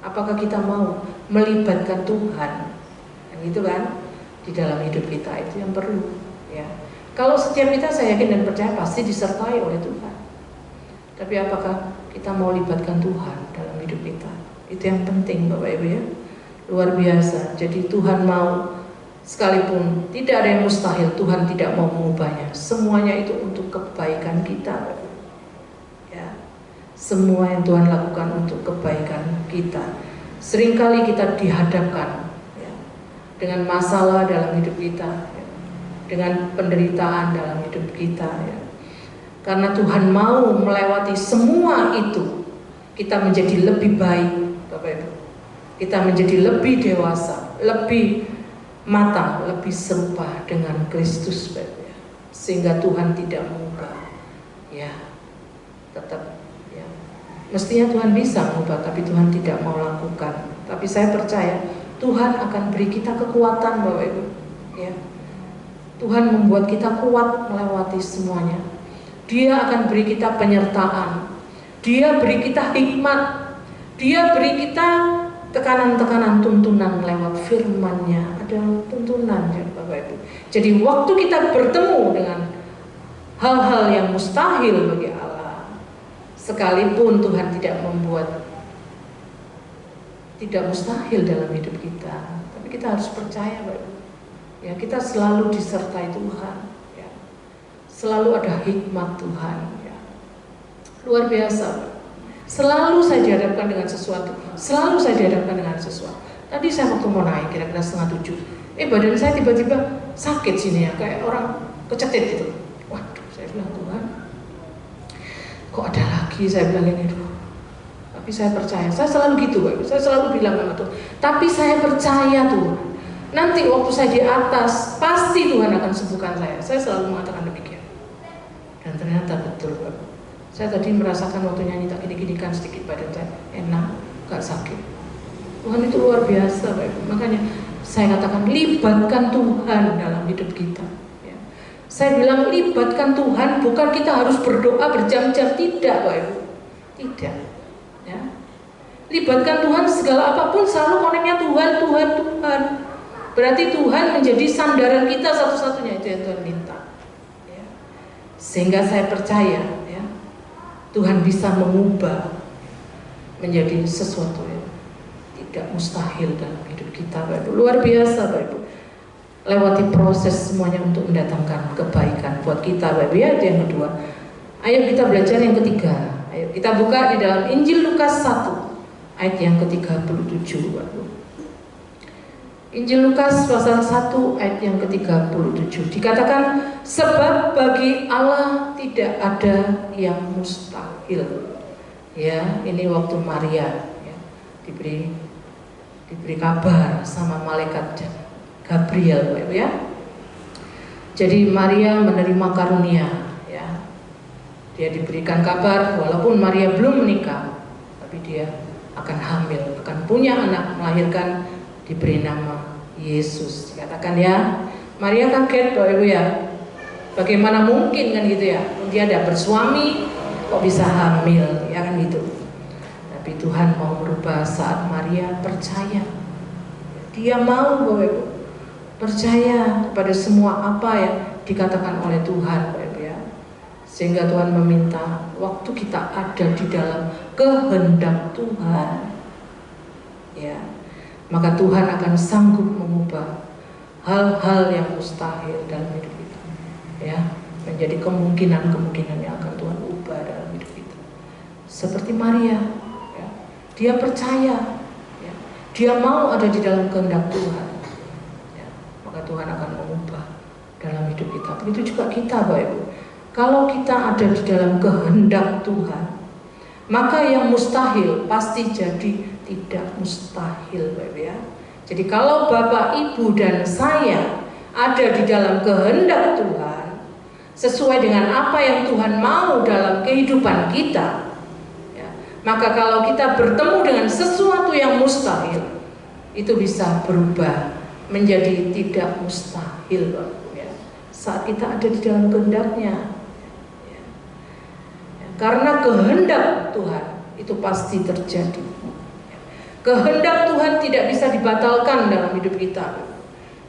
Apakah kita mau melibatkan Tuhan, gitu kan, di dalam hidup kita, itu yang perlu. Ya. Kalau setiap kita, saya yakin dan percaya pasti disertai oleh Tuhan. Tapi apakah kita mau libatkan Tuhan dalam hidup kita? Itu yang penting Bapak Ibu ya. Luar biasa. Jadi Tuhan mau, sekalipun tidak ada yang mustahil, Tuhan tidak mau mengubahnya. Semuanya itu untuk kebaikan kita Bapak Ibu. Ya. Semua yang Tuhan lakukan untuk kebaikan kita. Seringkali kita dihadapkan ya, dengan masalah dalam hidup kita ya, dengan penderitaan dalam hidup kita ya. Karena Tuhan mau melewati semua itu, kita menjadi lebih baik, Bapak Ibu. Kita menjadi lebih dewasa, lebih matang, lebih serupa dengan Kristus, Bapak Ibu. Sehingga Tuhan tidak mengubah, ya, tetap, ya. Mestinya Tuhan bisa mengubah, tapi Tuhan tidak mau lakukan. Tapi saya percaya Tuhan akan beri kita kekuatan, Bapak Ibu. Ya. Tuhan membuat kita kuat melewati semuanya. Dia akan beri kita penyertaan, Dia beri kita hikmat, Dia beri kita tekanan-tekanan, tuntunan lewat firman-Nya. Ada tuntunan ya Bapak Ibu. Jadi waktu kita bertemu dengan hal-hal yang mustahil bagi Allah, sekalipun Tuhan tidak membuat tidak mustahil dalam hidup kita, tapi kita harus percaya Bapak Ibu. Ya, kita selalu disertai Tuhan. selalu ada hikmat Tuhan. Ya. Luar biasa. Selalu saya dihadapkan dengan sesuatu. Selalu saya dihadapkan dengan sesuatu. Tadi saya waktu mau naik kira-kira 6:30. Badan saya tiba-tiba sakit sini ya, kayak orang kecetit gitu. Waduh, saya bilang Tuhan, kok ada lagi? Saya bilang ini dulu. Tapi saya percaya, saya selalu gitu, Pak. Saya selalu bilang sama Tuhan. Tapi saya percaya Tuhan. Nanti waktu saya di atas, pasti Tuhan akan sembuhkan saya. Saya selalu mengatakan demikian. Dan ternyata betul, Pak. Saya tadi merasakan waktu nyanyi tak gini-ginikan sedikit badan saya enak, gak sakit. Tuhan itu luar biasa, Pak. Makanya saya katakan libatkan Tuhan dalam hidup kita. Ya. Saya bilang libatkan Tuhan, bukan kita harus berdoa berjam-jam, tidak, Pak Ibu. Tidak. Ya. Libatkan Tuhan segala apapun, selalu koneknya Tuhan, Tuhan, Tuhan. Berarti Tuhan menjadi sandaran kita satu-satunya, itu yang Tuhan minta. Ya. Sehingga saya percaya, ya, Tuhan bisa mengubah menjadi sesuatu yang tidak mustahil dalam hidup kita, Bapak Ibu. Luar biasa, Bapak Ibu. Lewati proses semuanya untuk mendatangkan kebaikan buat kita, Bapak Ibu. Ya, itu yang kedua. Ayo kita belajar yang ketiga. Ayo kita buka di dalam Injil Lukas 1 ayat yang ke-37, Bapak Ibu. Injil Lukas pasal 1 ayat yang ke-37 dikatakan, sebab bagi Allah tidak ada yang mustahil. Ya, ini waktu Maria ya, diberi kabar sama malaikat Gabriel, ya. Jadi Maria menerima karunia, ya. Dia diberikan kabar walaupun Maria belum menikah, tapi dia akan hamil, akan punya anak, melahirkan, diberi nama Yesus. Dikatakan ya, Maria kaget, Bapak Ibu ya. Bagaimana mungkin kan gitu ya? Dia ada bersuami kok bisa hamil, ya kan gitu. Tapi Tuhan mau merubah saat Maria percaya. Dia mau, Bapak Ibu, percaya kepada semua apa yang dikatakan oleh Tuhan, Bapak Ibu ya. Sehingga Tuhan meminta waktu kita ada di dalam kehendak Tuhan, ya, maka Tuhan akan sanggup mengubah hal-hal yang mustahil dalam hidup kita, ya, menjadi kemungkinan-kemungkinan yang akan Tuhan ubah dalam hidup kita. Seperti Maria, ya, dia percaya, ya, dia mau ada di dalam kehendak Tuhan, ya, maka Tuhan akan mengubah dalam hidup kita. Begitu juga kita, Bapak Ibu. Kalau kita ada di dalam kehendak Tuhan, maka yang mustahil pasti jadi tidak mustahil, Bapak Ibu ya. Jadi kalau Bapak, Ibu dan saya ada di dalam kehendak Tuhan, sesuai dengan apa yang Tuhan mau dalam kehidupan kita, ya, maka kalau kita bertemu dengan sesuatu yang mustahil, itu bisa berubah menjadi tidak mustahil, Bapak Ibu ya. Saat kita ada di dalam kehendaknya, ya. Ya, karena kehendak Tuhan itu pasti terjadi. Kehendak Tuhan tidak bisa dibatalkan dalam hidup kita,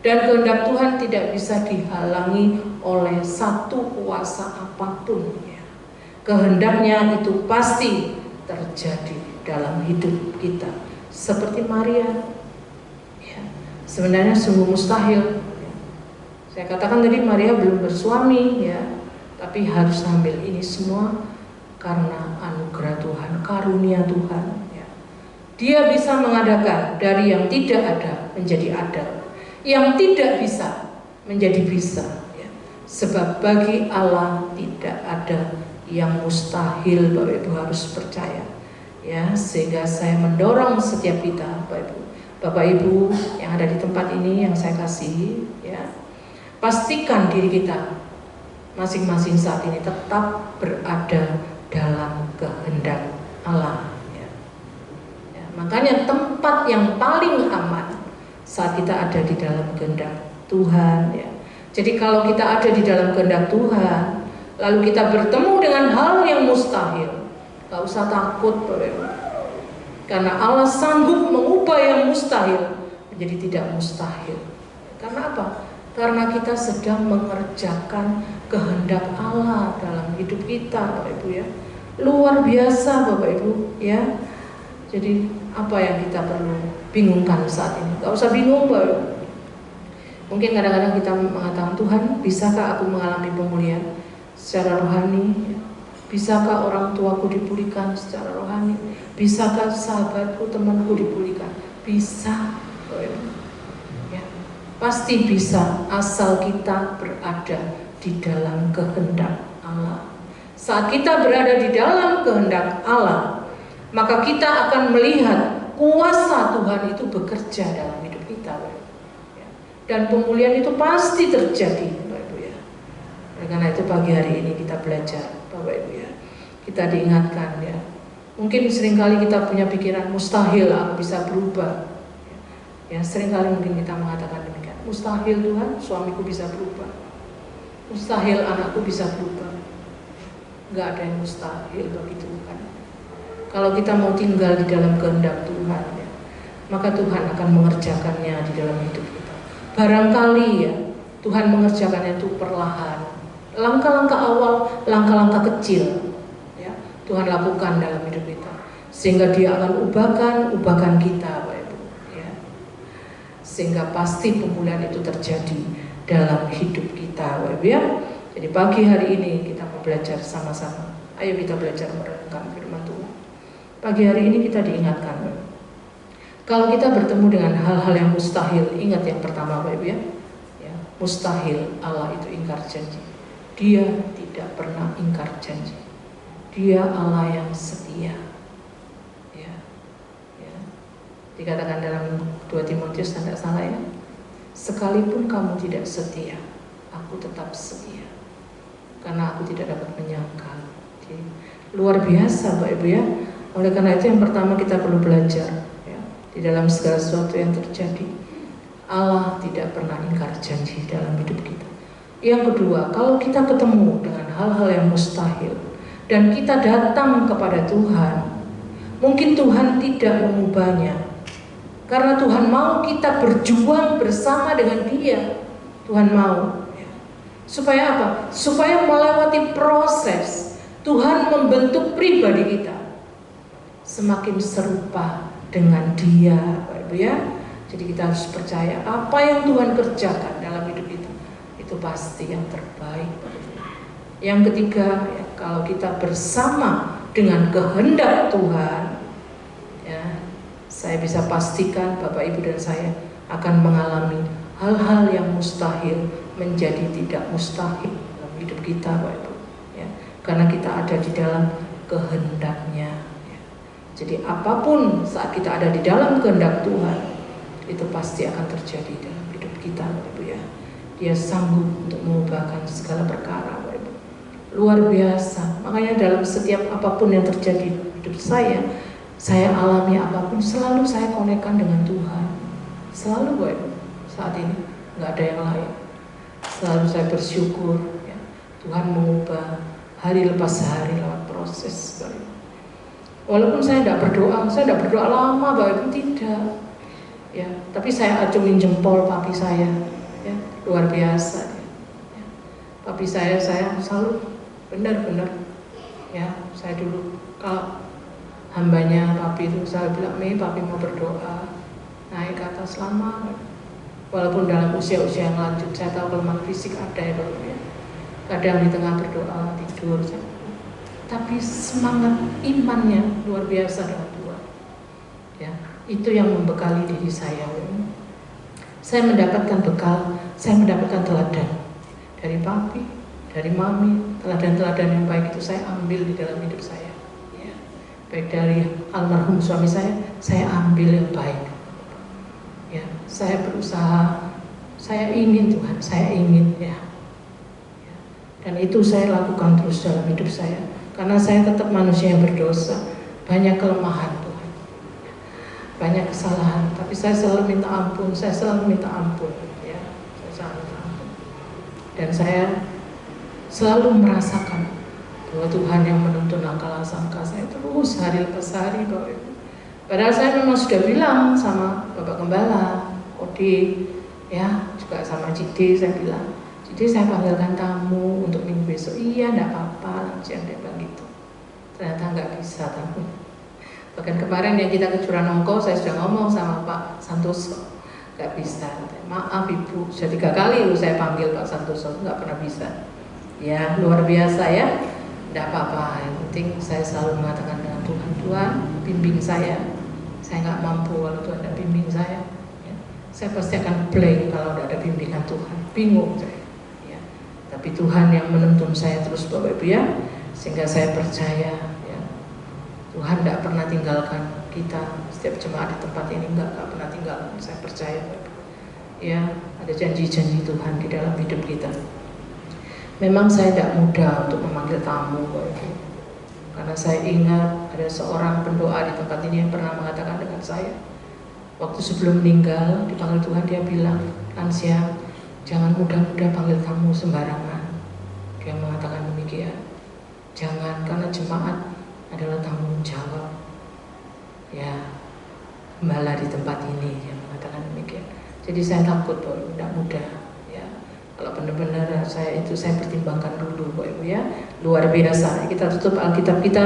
dan kehendak Tuhan tidak bisa dihalangi oleh satu kuasa apapun, ya. Kehendaknya itu pasti terjadi dalam hidup kita. Seperti Maria, ya, sebenarnya sungguh mustahil, ya. Saya katakan tadi Maria belum bersuami, ya, tapi harus ambil ini semua karena anugerah Tuhan, karunia Tuhan. Dia bisa mengadakan dari yang tidak ada menjadi ada, yang tidak bisa menjadi bisa, ya. Sebab bagi Allah tidak ada yang mustahil, Bapak Ibu harus percaya, ya. Sehingga saya mendorong setiap kita, Bapak Ibu yang ada di tempat ini yang saya kasihi, ya, pastikan diri kita masing-masing saat ini tetap berada dalam kehendak Allah. Makanya tempat yang paling aman saat kita ada di dalam kehendak Tuhan, ya. Jadi kalau kita ada di dalam kehendak Tuhan, lalu kita bertemu dengan hal yang mustahil, gak usah takut, Bapak Ibu. Karena Allah sanggup mengubah yang mustahil menjadi tidak mustahil. Karena apa? Karena kita sedang mengerjakan kehendak Allah dalam hidup kita, Bapak Ibu ya. Luar biasa, Bapak Ibu ya. Jadi apa yang kita perlu bingungkan saat ini? Gak usah bingung, Bapak. Mungkin kadang-kadang kita mengatakan, Tuhan, bisakah aku mengalami pemulihan? secara rohani? Bisakah orang tuaku dipulihkan secara rohani? Bisakah sahabatku, temanku dipulihkan? Bisa, ya, pasti bisa, asal kita berada di dalam kehendak Allah. Saat kita berada di dalam kehendak Allah, maka kita akan melihat kuasa Tuhan itu bekerja dalam hidup kita, ya. Dan pemulihan itu pasti terjadi, Bapak Ibu ya. Karena itu pagi hari ini kita belajar, Bapak Ibu ya. Kita diingatkan ya. Mungkin seringkali kita punya pikiran mustahil aku bisa berubah. Ya, seringkali mungkin kita mengatakan demikian. Mustahil Tuhan, suamiku bisa berubah. Mustahil anakku bisa berubah. Enggak ada yang mustahil bagi Tuhan. Kalau kita mau tinggal di dalam kehendak Tuhan ya, maka Tuhan akan mengerjakannya di dalam hidup kita. Barangkali ya, Tuhan mengerjakannya itu perlahan. Langkah-langkah awal, langkah-langkah kecil ya, Tuhan lakukan dalam hidup kita. Sehingga Dia akan ubahkan kita, Bapak Ibu ya. Sehingga pasti pemulihan itu terjadi dalam hidup kita, Bapak Ibu ya. Jadi pagi hari ini kita mau belajar sama-sama. Ayo kita belajar merenungkan firman Tuhan. Pagi hari ini kita diingatkan, kalau kita bertemu dengan hal-hal yang mustahil, ingat yang pertama Bapak Ibu ya, mustahil Allah itu ingkar janji. Dia tidak pernah ingkar janji. Dia Allah yang setia. Ya, ya. Dikatakan dalam 2 Timotius, tidak salah ya, sekalipun kamu tidak setia, aku tetap setia, karena aku tidak dapat menyangkal. Jadi, luar biasa Bapak Ibu ya. Oleh karena itu yang pertama kita perlu belajar ya, di dalam segala sesuatu yang terjadi, Allah tidak pernah ingkar janji dalam hidup kita. Yang kedua, kalau kita ketemu dengan hal-hal yang mustahil dan kita datang kepada Tuhan, mungkin Tuhan tidak mengubahnya, karena Tuhan mau kita berjuang bersama dengan Dia. Tuhan mau ya. Supaya apa? Supaya melewati proses Tuhan membentuk pribadi kita semakin serupa dengan Dia, Bapak Ibu ya. Jadi kita harus percaya apa yang Tuhan kerjakan dalam hidup kita itu pasti yang terbaik. Yang ketiga, ya, kalau kita bersama dengan kehendak Tuhan, ya, saya bisa pastikan Bapak Ibu dan saya akan mengalami hal-hal yang mustahil menjadi tidak mustahil dalam hidup kita, Bapak Ibu. Ya, karena kita ada di dalam kehendaknya. Ya. Jadi apapun saat kita ada di dalam kehendak Tuhan, itu pasti akan terjadi dalam hidup kita, Bapak Ibu ya. Dia sanggup untuk mengubahkan segala perkara, Bapak Ibu. Luar biasa. Makanya dalam setiap apapun yang terjadi di hidup saya alami apapun, selalu saya konekkan dengan Tuhan. Selalu, Bapak Ibu. Saat ini nggak ada yang lain. Selalu saya bersyukur ya, Tuhan mengubah hari lepas hari lewat proses, Bapak Ibu. Walaupun saya tidak berdoa lama, Bapak Ibu, tidak. Ya, tapi saya acungin jempol papi saya, ya, luar biasa. Ya. Papi saya selalu benar-benar, ya, saya dulu kalau hambanya papi itu saya bilang, papi mau berdoa, naik ke atas lama. Walaupun dalam usia-usia yang lanjut, saya tahu kelemahan fisik ada ya Bapak ya. Kadang di tengah berdoa tidur, tapi semangat imannya luar biasa dengan Tuhan. Ya. Itu yang membekali diri saya. Saya mendapatkan bekal, saya mendapatkan teladan dari papi, dari mami. Teladan-teladan yang baik itu saya ambil di dalam hidup saya ya. Baik dari almarhum suami saya ambil yang baik ya. Saya berusaha, saya ingin Tuhan, saya ingin ya. Dan itu saya lakukan terus dalam hidup saya, karena saya tetap manusia yang berdosa, banyak kelemahan, banyak kesalahan, tapi saya selalu minta ampun, ya, saya selalu minta ampun. Dan saya selalu merasakan bahwa Tuhan yang menuntun langkah-langkah saya terus hari lepas hari, Bapak Ibu. Padahal saya memang sudah bilang sama Bapak Gembala, Odi, ya, juga sama Cidi, saya bilang, Cidi saya panggilkan tamu untuk minggu besok. Iya, enggak apa-apa, langsung dia bilang gitu. Ternyata nggak bisa tamu. Bahkan kemarin yang kita ke Curanongko, saya sudah ngomong sama Pak Santoso, nggak bisa. Maaf Ibu, sudah 3 kali saya panggil Pak Santoso, nggak pernah bisa. Ya, luar biasa ya. Tidak apa-apa, yang penting saya selalu mengatakan dengan Tuhan, Tuhan bimbing saya nggak mampu kalau Tuhan tidak bimbing saya. Ya. Saya pasti akan blank kalau tidak ada bimbingan Tuhan, bingung saya. Ya. Tapi Tuhan yang menuntun saya terus Bapak Ibu ya, sehingga saya percaya ya, Tuhan tidak pernah tinggalkan kita. Setiap jemaat di tempat ini nggak pernah tinggalkan, saya percaya Bapak Ibu. Ya, ada janji-janji Tuhan di dalam hidup kita. Memang saya tidak mudah untuk memanggil tamu Bapak Ibu, karena saya ingat ada seorang pendoa di tempat ini yang pernah mengatakan dengan saya, waktu sebelum meninggal dipanggil Tuhan, dia bilang, Lansia, jangan mudah-mudah panggil tamu sembarangan. Dia mengatakan demikian. Jangan, karena jemaat adalah tanggung jawab. Ya, gembala di tempat ini yang mengatakan demikian. Jadi saya takut Bapak Ibu, tidak mudah. Kalau benar-benar saya pertimbangkan dulu Bapak Ibu ya. Luar biasa. Kita tutup Alkitab kita